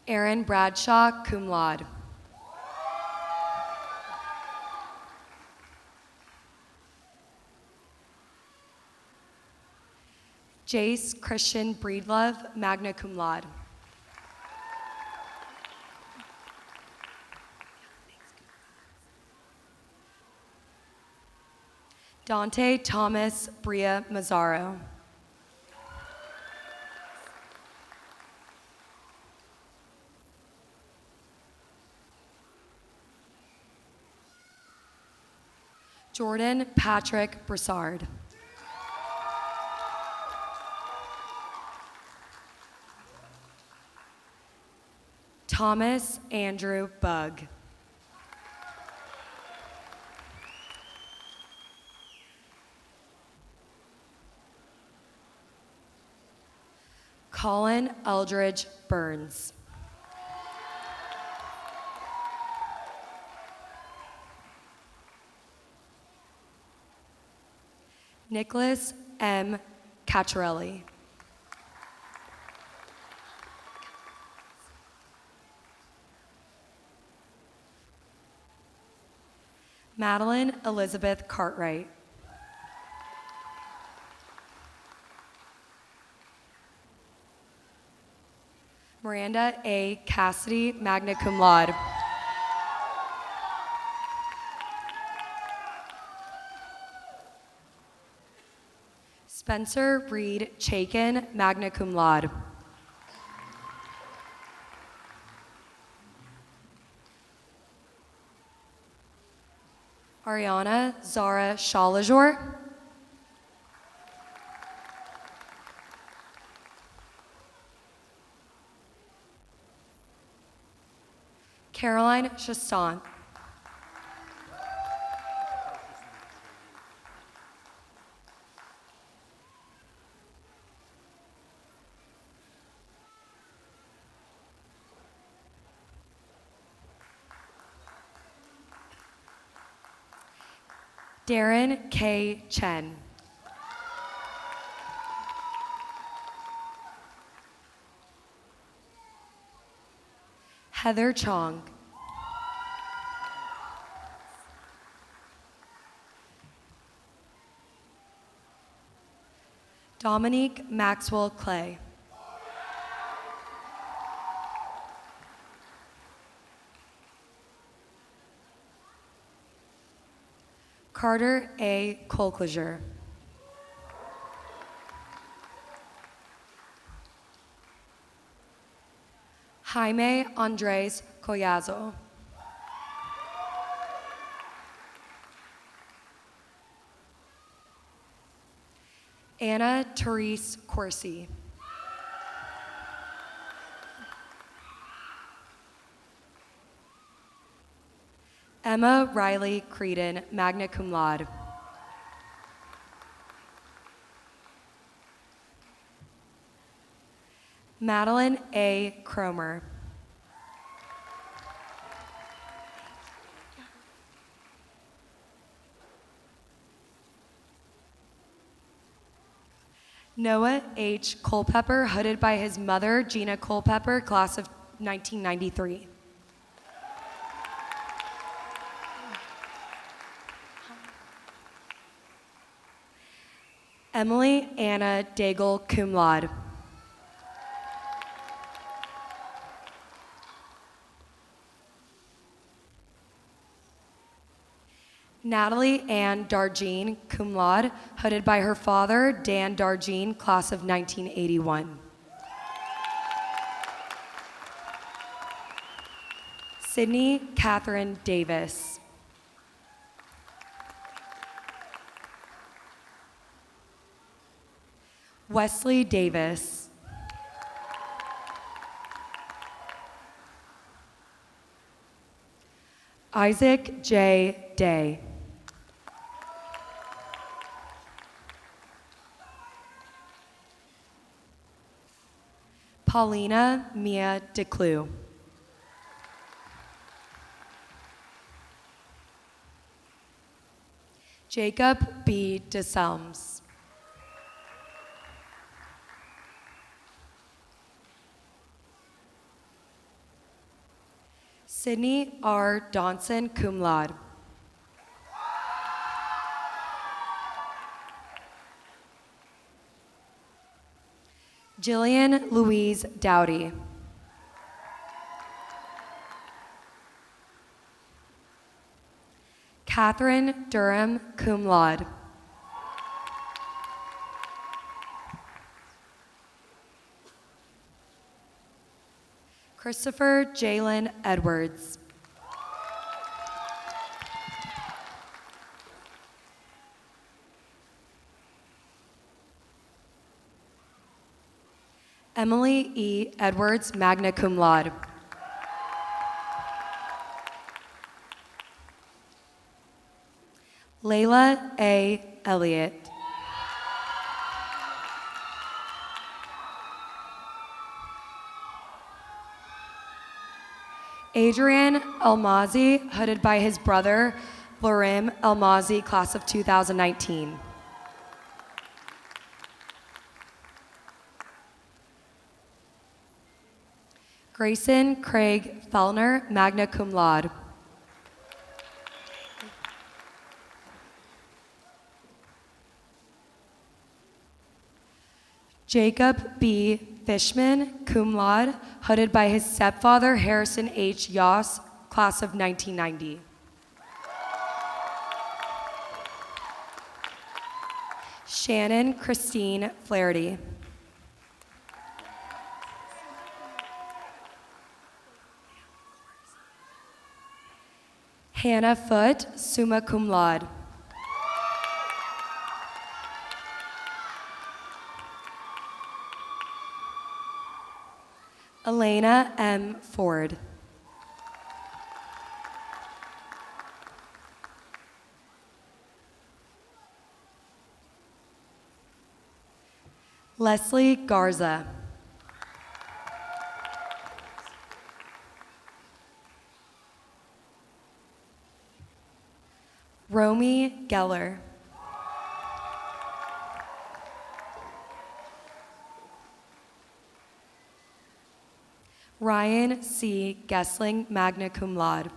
Aaron Bradshaw, cum laude. Jace Christian Breedlove, magna cum laude. Dante Thomas Bria Mazzaro. Jordan Patrick Broussard. Thomas Andrew Bugg. Colin Eldridge Burns. Nicholas M. Cacciarelli. Madeline Elizabeth Cartwright. Miranda A. Cassidy, magna cum laude. Spencer Reed Chaikin, magna cum laude. Ariana Zara Shalajor. Caroline Chastant. Darren K. Chen. Heather Chong. Dominique Maxwell Clay. Carter A. Colclager. Jaime Andres Collazo. Anna Therese Corsi. Emma Riley Creedon, magna cum laude. Madeline A. Cromer. Noah H. Culpepper, hooded by his mother, Gina Culpepper, class of 1993. Emily Anna Daigle, cum laude. Natalie Ann Darjean, cum laude, hooded by her father, Dan Darjean, class of 1981. Sydney Catherine Davis. Wesley Davis. Isaac J. Day. Paulina Mia DeClue. Jacob B. DeSelms. Sydney R. Donson, cum laude. Jillian Louise Dowdy. Catherine Durham, cum laude. Christopher Jalen Edwards. Emily E. Edwards, magna cum laude. Layla A. Elliott. Adrian Almazi, hooded by his brother, Lorim Almazi, class of 2019. Grayson Craig Fellner, magna cum laude. Jacob B. Fishman, cum laude, hooded by his stepfather, Harrison H. Yoss, class of 1990. Shannon Christine Flaherty. Hannah Foote, summa cum laude. Elena M. Ford. Leslie Garza. Romy Geller. Ryan C. Gessling, magna cum laude.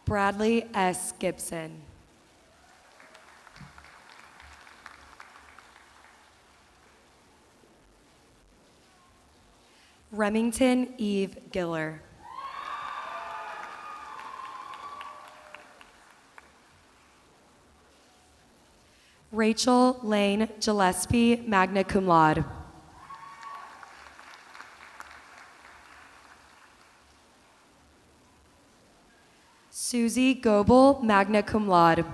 Bradley S. Gibson. Remington Eve Giller. Rachel Lane Gillespie, magna cum laude. Susie Goebel, magna cum laude.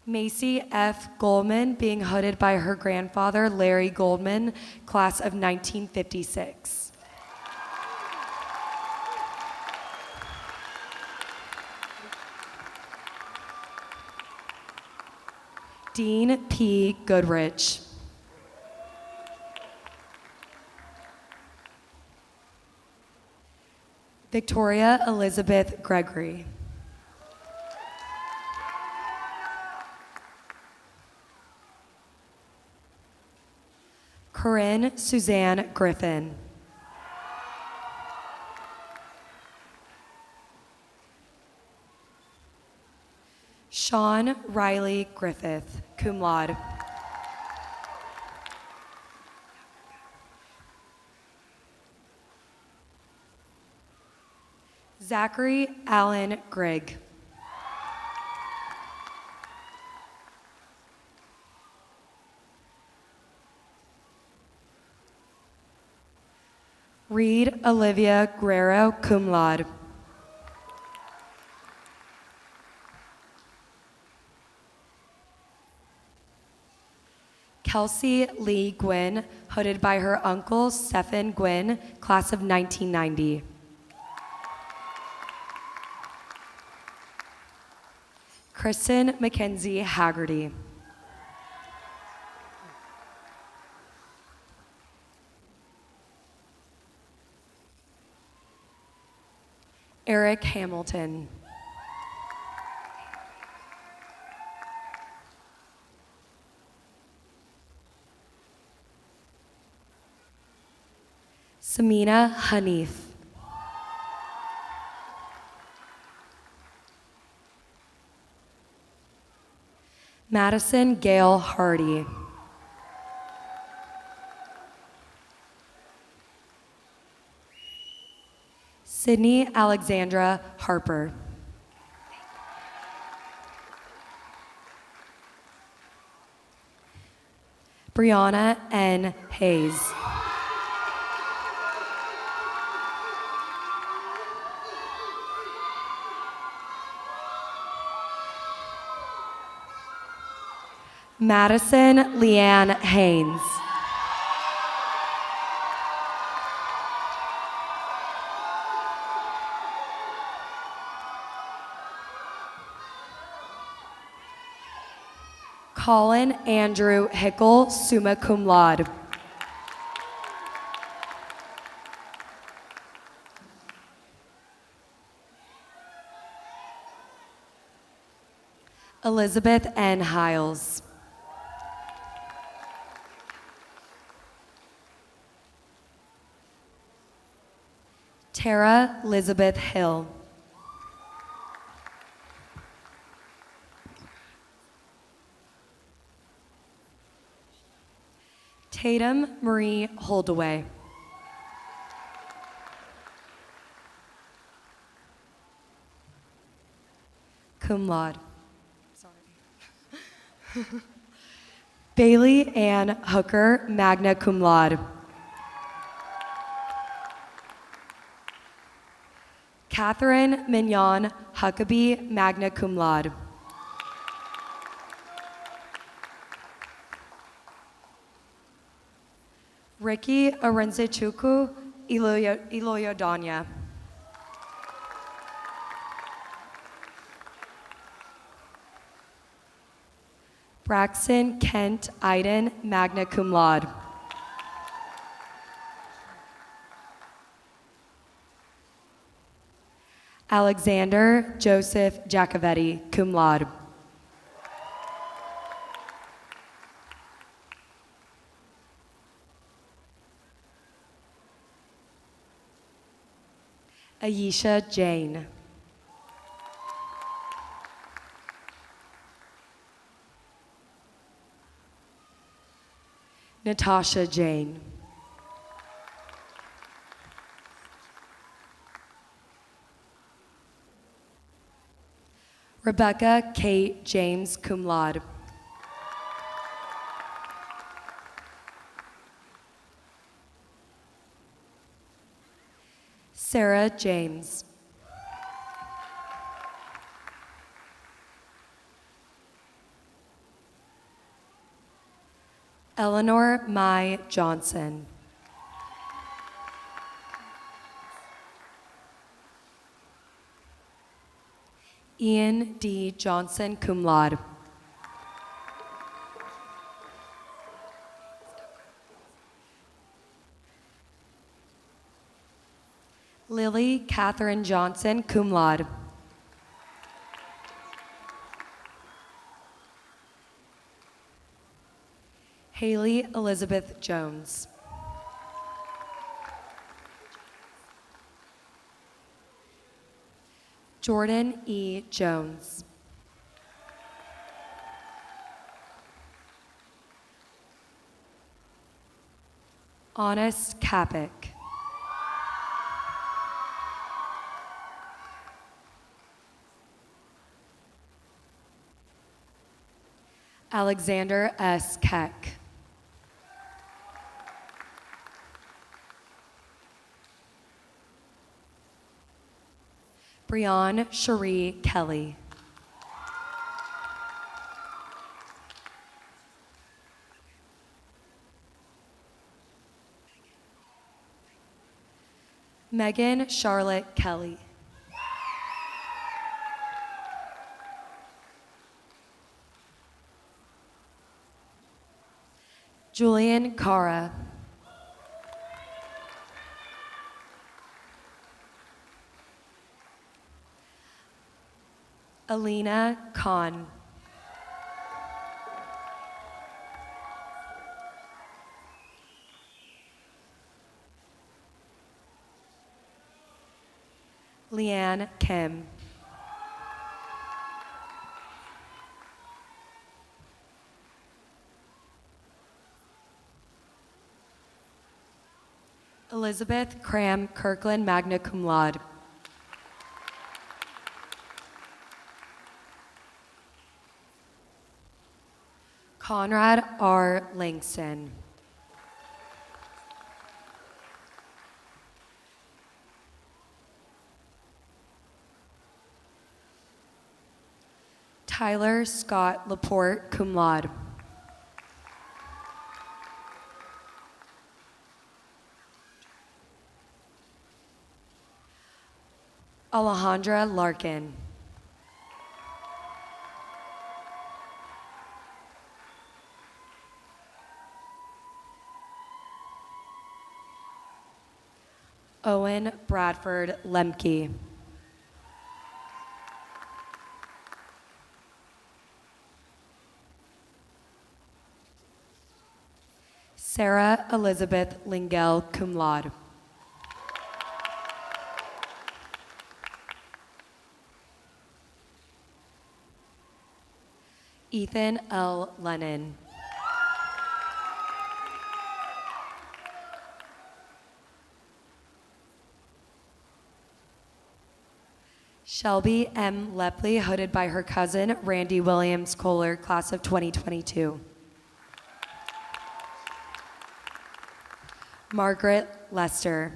Macy F. Goldman, being hooded by her grandfather, Larry Goldman, class of 1956. Dean P. Goodrich. Victoria Elizabeth Gregory. Corinne Suzanne Griffin. Sean Riley Griffith, cum laude. Zachary Allen Grigg. Reed Olivia Guerrero, cum laude. Kelsey Lee Gwynn, hooded by her uncle, Stephen Gwynn, class of 1990. Kristen Mackenzie Haggerty. Eric Hamilton. Samina Hanif. Madison Gail Hardy. Sydney Alexandra Harper. Brianna N. Hayes. Madison Leanne Haynes. Colin Andrew Hickel, summa cum laude. Elizabeth N. Hiles. Tara Elizabeth Hill. Tatum Marie Holdaway. Cum laude. Sorry. Bailey Ann Hooker, magna cum laude. Catherine Mignon Huckabee, magna cum laude. Ricky Arenzechuku Iloyodanya. Braxton Kent Iden, magna cum laude. Alexander Joseph Giacovetti, cum laude. Ayesha Jane. Natasha Jane. Rebecca Kate James, cum laude. Sarah James. Eleanor Mai Johnson. Ian D. Johnson, cum laude. Lily Catherine Johnson, cum laude. Haley Elizabeth Jones. Jordan E. Jones. Honest Kapik. Alexander S. Keck. Brianne Cherie Kelly. Megan Charlotte Kelly. Julian Cara. Alina Khan. Leanne Kim. Elizabeth Cram Kirkland, magna cum laude. Conrad R. Langston. Tyler Scott Laporte, cum laude. Alejandra Larkin. Owen Bradford Lemke. Sarah Elizabeth Lingell, cum laude. Ethan L. Lennon. Shelby M. Lepley, hooded by her cousin, Randy Williams Kohler, class of 2022. Margaret Lester.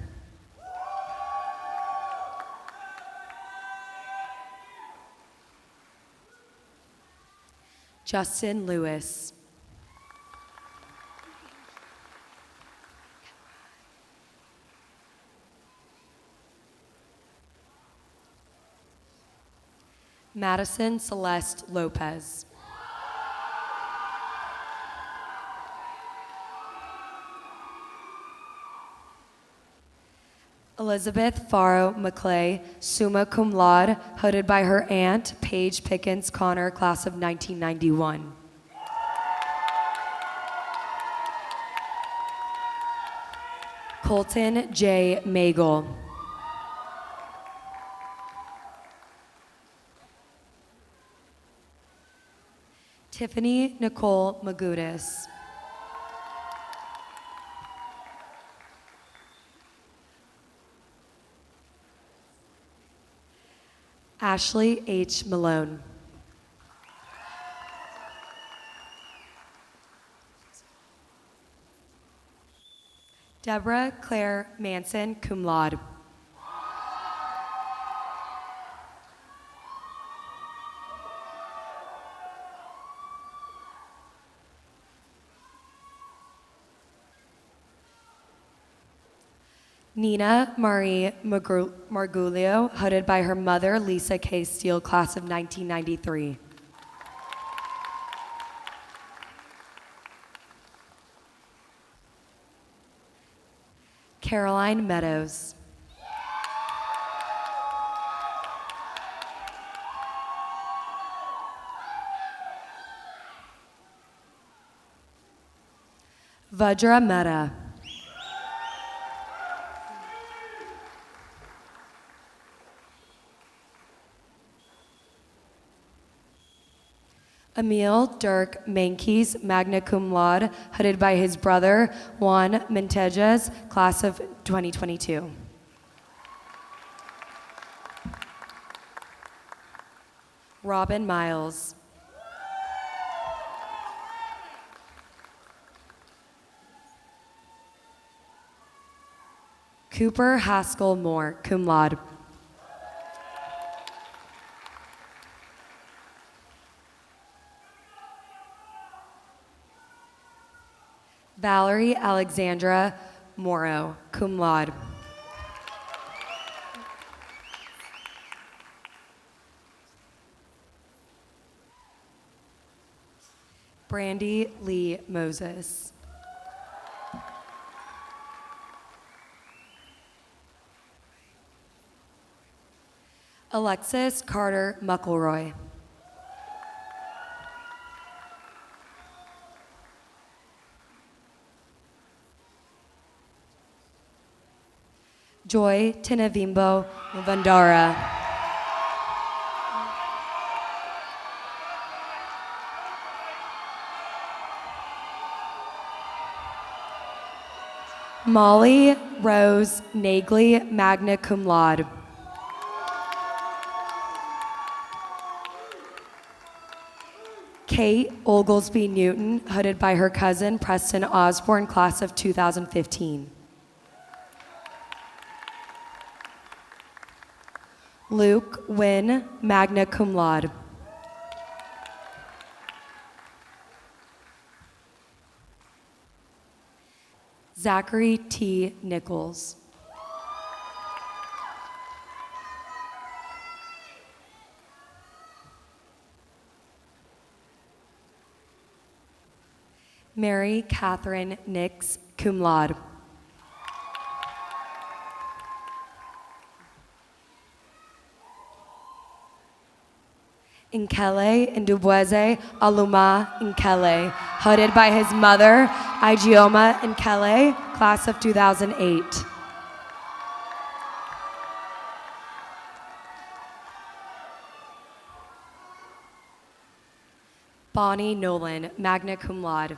Justin Lewis. Madison Celeste Lopez. Elizabeth Farrow McClay, summa cum laude, hooded by her aunt, Paige Pickens Connor, class of 1991. Colton J. Magel. Tiffany Nicole Magudis. Ashley H. Malone. Deborah Claire Manson, cum laude. Nina Marie Marguglio, hooded by her mother, Lisa K. Steele, class of 1993. Caroline Meadows. Vajra Mehta. Emil Dirk Mankies, magna cum laude, hooded by his brother, Juan Mentejas, class of 2022. Robin Miles. Cooper Haskell Moore, cum laude. Valerie Alexandra Morrow, cum laude. Brandy Lee Moses. Alexis Carter McElroy. Joy Tinavimbo Vandara. Molly Rose Nagley, magna cum laude. Kate Oglesby Newton, hooded by her cousin Preston Osborne, class of 2015. Luke Wynn, magna cum laude. Zachary T. Nichols. Mary Catherine Nix, cum laude. Nkele Ndubueze Aluma Nkele, hooded by his mother, Igioma Nkele, class of 2008. Bonnie Nolan, magna cum laude.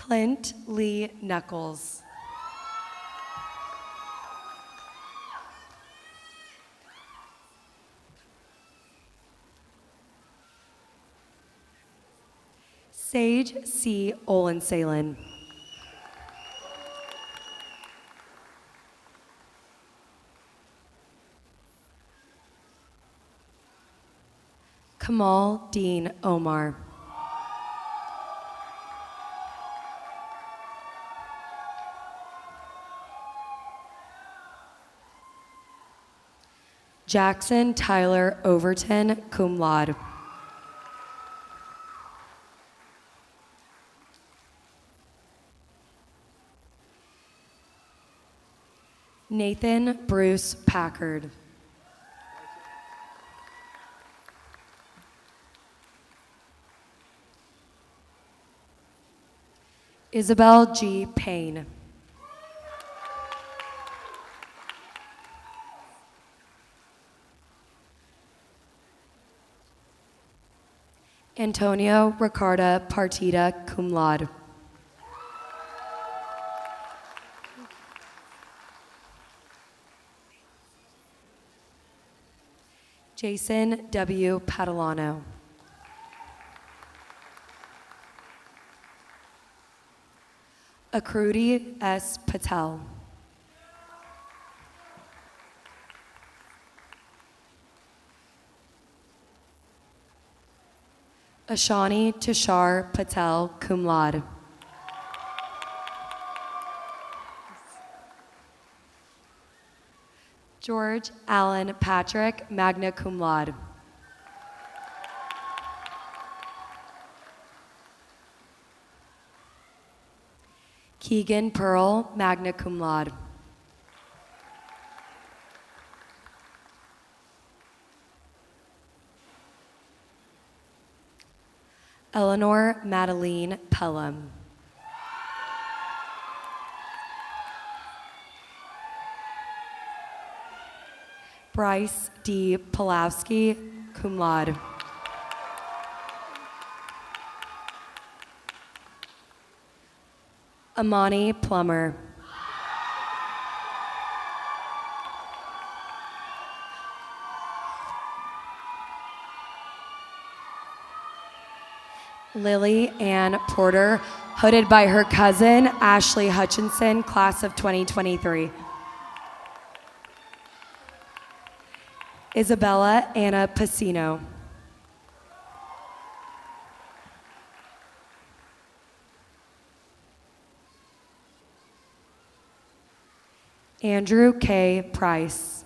Clint Lee Knuckles. Sage C. Olensalen. Kamal Dean Omar. Jackson Tyler Overton, cum laude. Nathan Bruce Packard. Isabel G. Payne. Antonio Ricarda Partida, cum laude. Jason W. Padalano. Akrudi S. Patel. Ashani Tushar Patel, cum laude. George Allen Patrick, magna cum laude. Keegan Pearl, magna cum laude. Eleanor Madeline Pelham. Bryce D. Pulowski, cum laude. Amani Plummer. Lily Ann Porter, hooded by her cousin, Ashley Hutchinson, class of 2023. Isabella Anna Pacino. Andrew K. Price.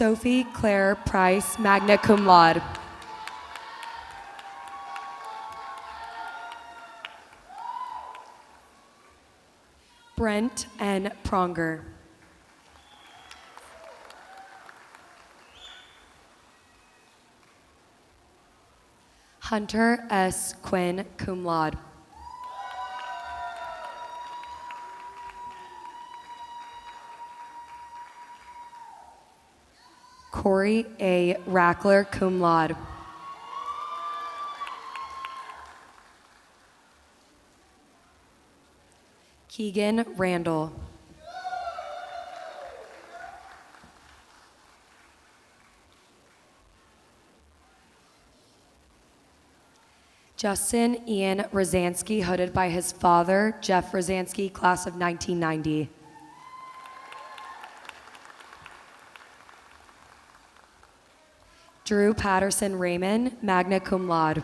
Sophie Claire Price, magna cum laude. Brent N. Pronger. Hunter S. Quinn, cum laude. Corey A. Rackler, cum laude. Keegan Randall. Justin Ian Rosansky, hooded by his father, Jeff Rosansky, class of 1990. Drew Patterson Raymond, magna cum laude.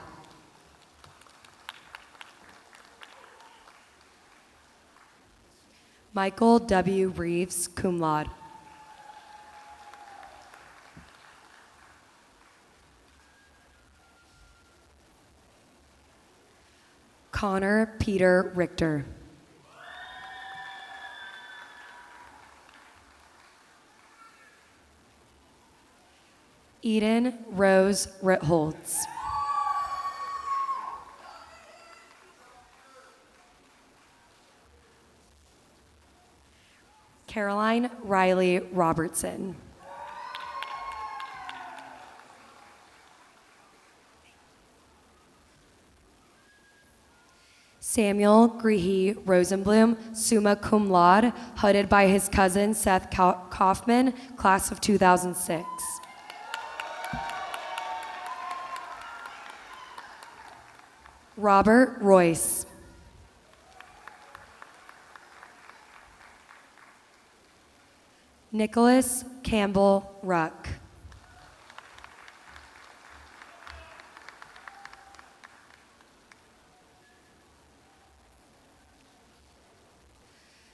Michael W. Reeves, cum laude. Connor Peter Richter. Eden Rose Ritholtz. Caroline Riley Robertson. Samuel Greehey Rosenblum, summa cum laude, hooded by his cousin Seth Kaufman, class of 2006. Robert Royce. Nicholas Campbell Ruck.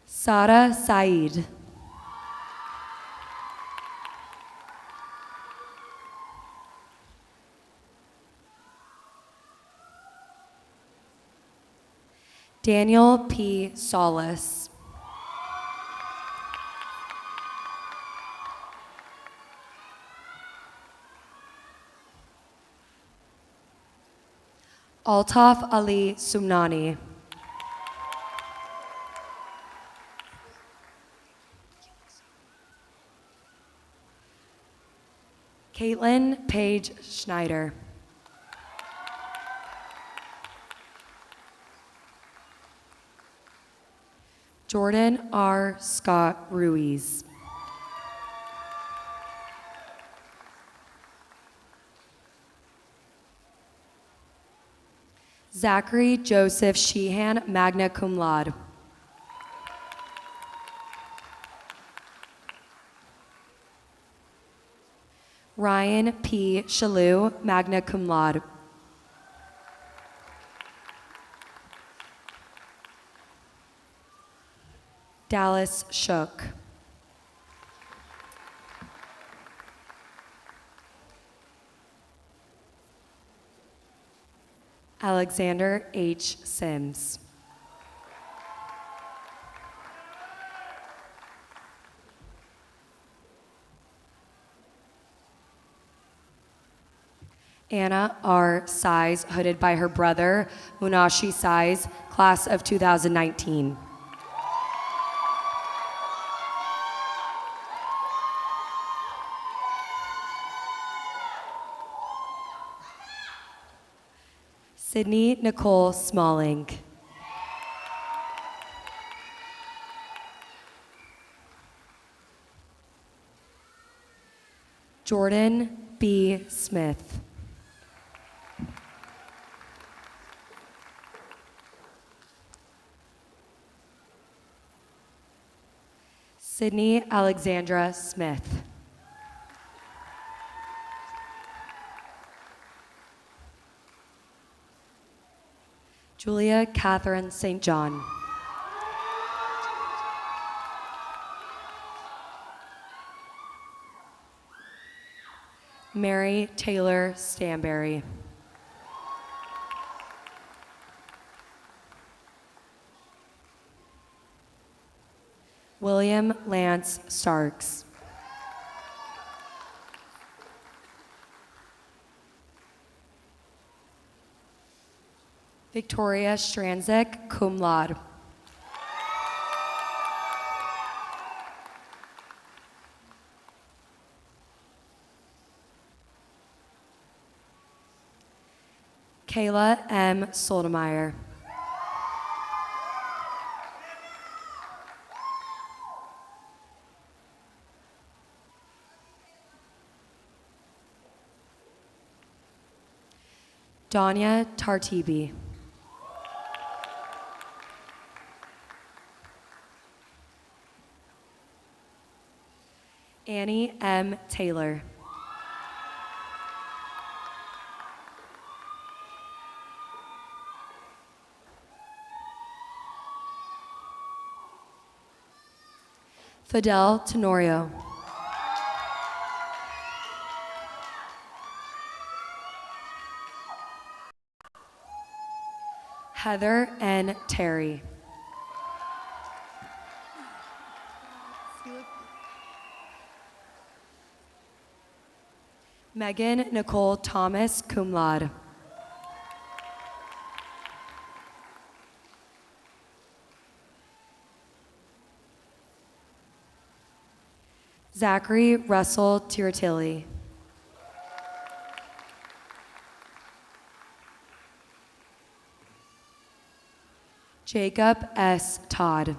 Sada Saeed. Daniel P. Solis. Altaf Ali Sumnani. Caitlin Paige Schneider. Jordan R. Scott Ruiz. Zachary Joseph Sheehan, magna cum laude. Ryan P. Shalou, magna cum laude. Dallas Shook. Alexander H. Sims. Anna R. Size, hooded by her brother, Munashi Size, class of 2019. Sydney Nicole Smalling. Jordan B. Smith. Sydney Alexandra Smith. Julia Catherine St. John. Mary Taylor Stanberry. William Lance Starks. Victoria Stranzik, cum laude. Kayla M. Soldemeyer. Danya Tartibi. Annie M. Taylor. Fidel Tenorio. Heather N. Terry. Megan Nicole Thomas, cum laude. Zachary Russell Tiratilli. Jacob S. Todd.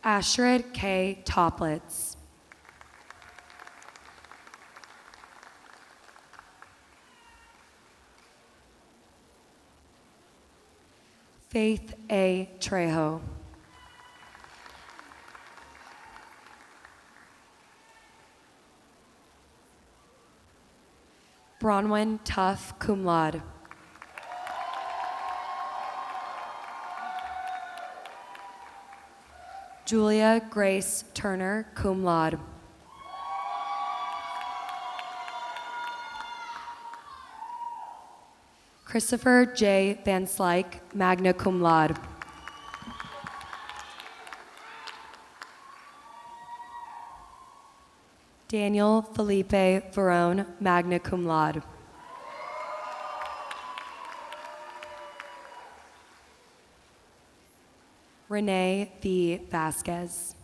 Astrid K. Toplitz. Faith A. Trejo. Bronwyn Tuff, cum laude. Julia Grace Turner, cum laude. Christopher J. Van Slyke, magna cum laude. Daniel Felipe Verone, magna cum laude. Renee V. Vasquez.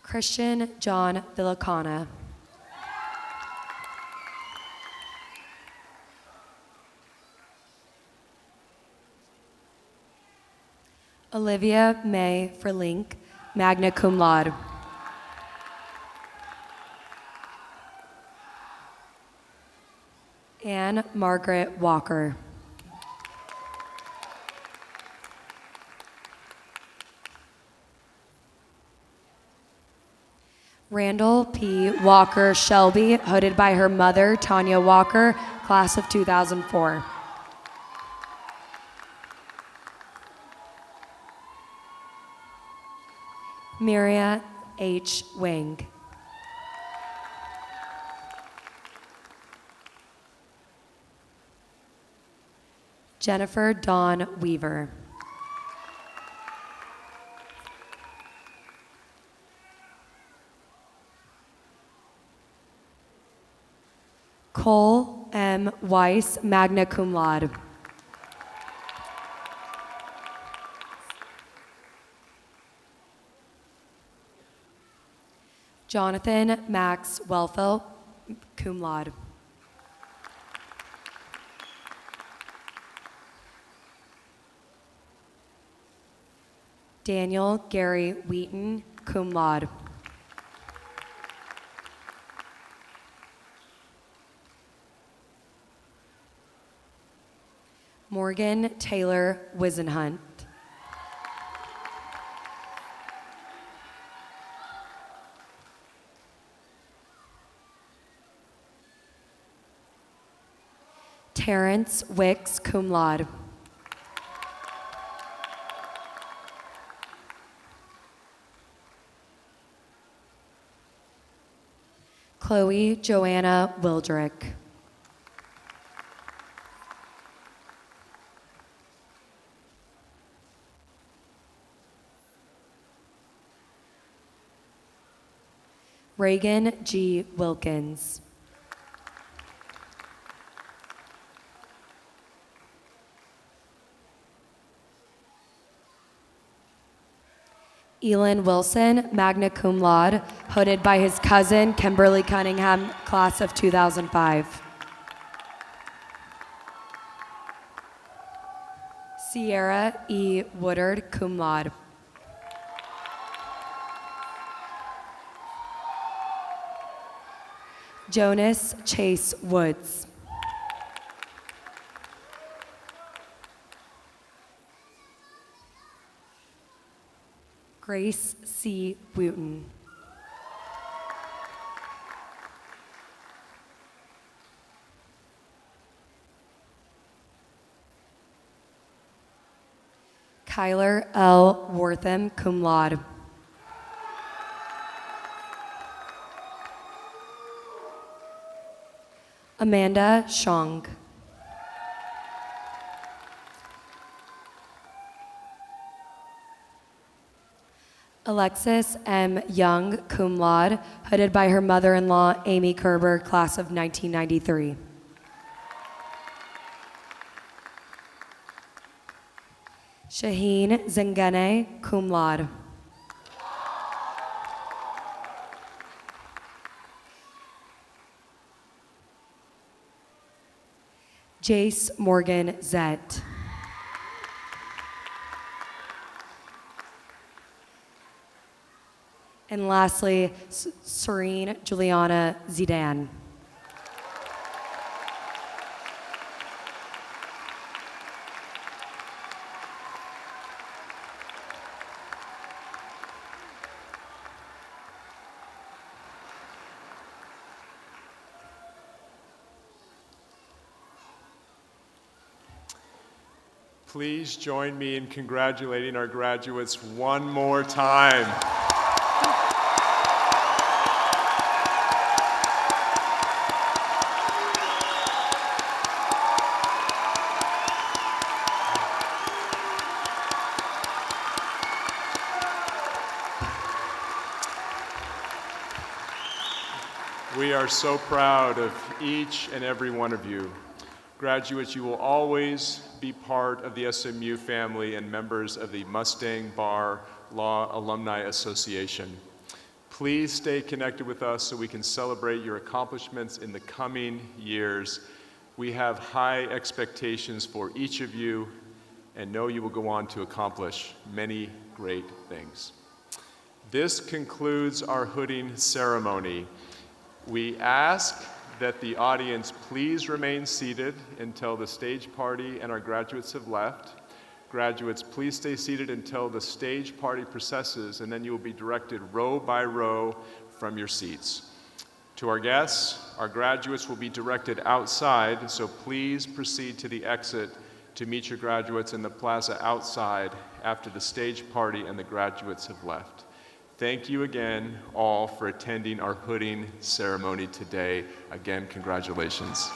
Christian John Villacana. Olivia May Verlink, magna cum laude. Anne Margaret Walker. Randall P. Walker Shelby, hooded by her mother, Tanya Walker, class of 2004. Miria H. Wang. Jennifer Dawn Weaver. Cole M. Weiss, magna cum laude. Jonathan Max Welfel, cum laude. Daniel Gary Wheaton, cum laude. Morgan Taylor Wisenhunt. Terrence Wicks, cum laude. Chloe Joanna Wildrick. Reagan G. Wilkins. Elon Wilson, magna cum laude, hooded by his cousin, Kimberly Cunningham, class of 2005. Sierra E. Woodard, cum laude. Jonas Chase Woods. Grace C. Wooten. Kyler L. Wortham, cum laude. Amanda Shong. Alexis M. Young, cum laude, hooded by her mother-in-law, Amy Kerber, class of 1993. Shaheen Zengene, cum laude. Jace Morgan Zett. And lastly, Serene Juliana Zidane. Please join me in congratulating our graduates one more time. We are so proud of each and every one of you. Graduates, you will always be part of the SMU family and members of the Mustang Bar Law Alumni Association. Please stay connected with us so we can celebrate your accomplishments in the coming years. We have high expectations for each of you and know you will go on to accomplish many great things. This concludes our hooding ceremony. We ask that the audience please remain seated until the stage party and our graduates have left. Graduates, please stay seated until the stage party processes, and then you will be directed row by row from your seats. To our guests, our graduates will be directed outside, so please proceed to the exit to meet your graduates in the plaza outside after the stage party and the graduates have left. Thank you again all for attending our hooding ceremony today. Again, congratulations.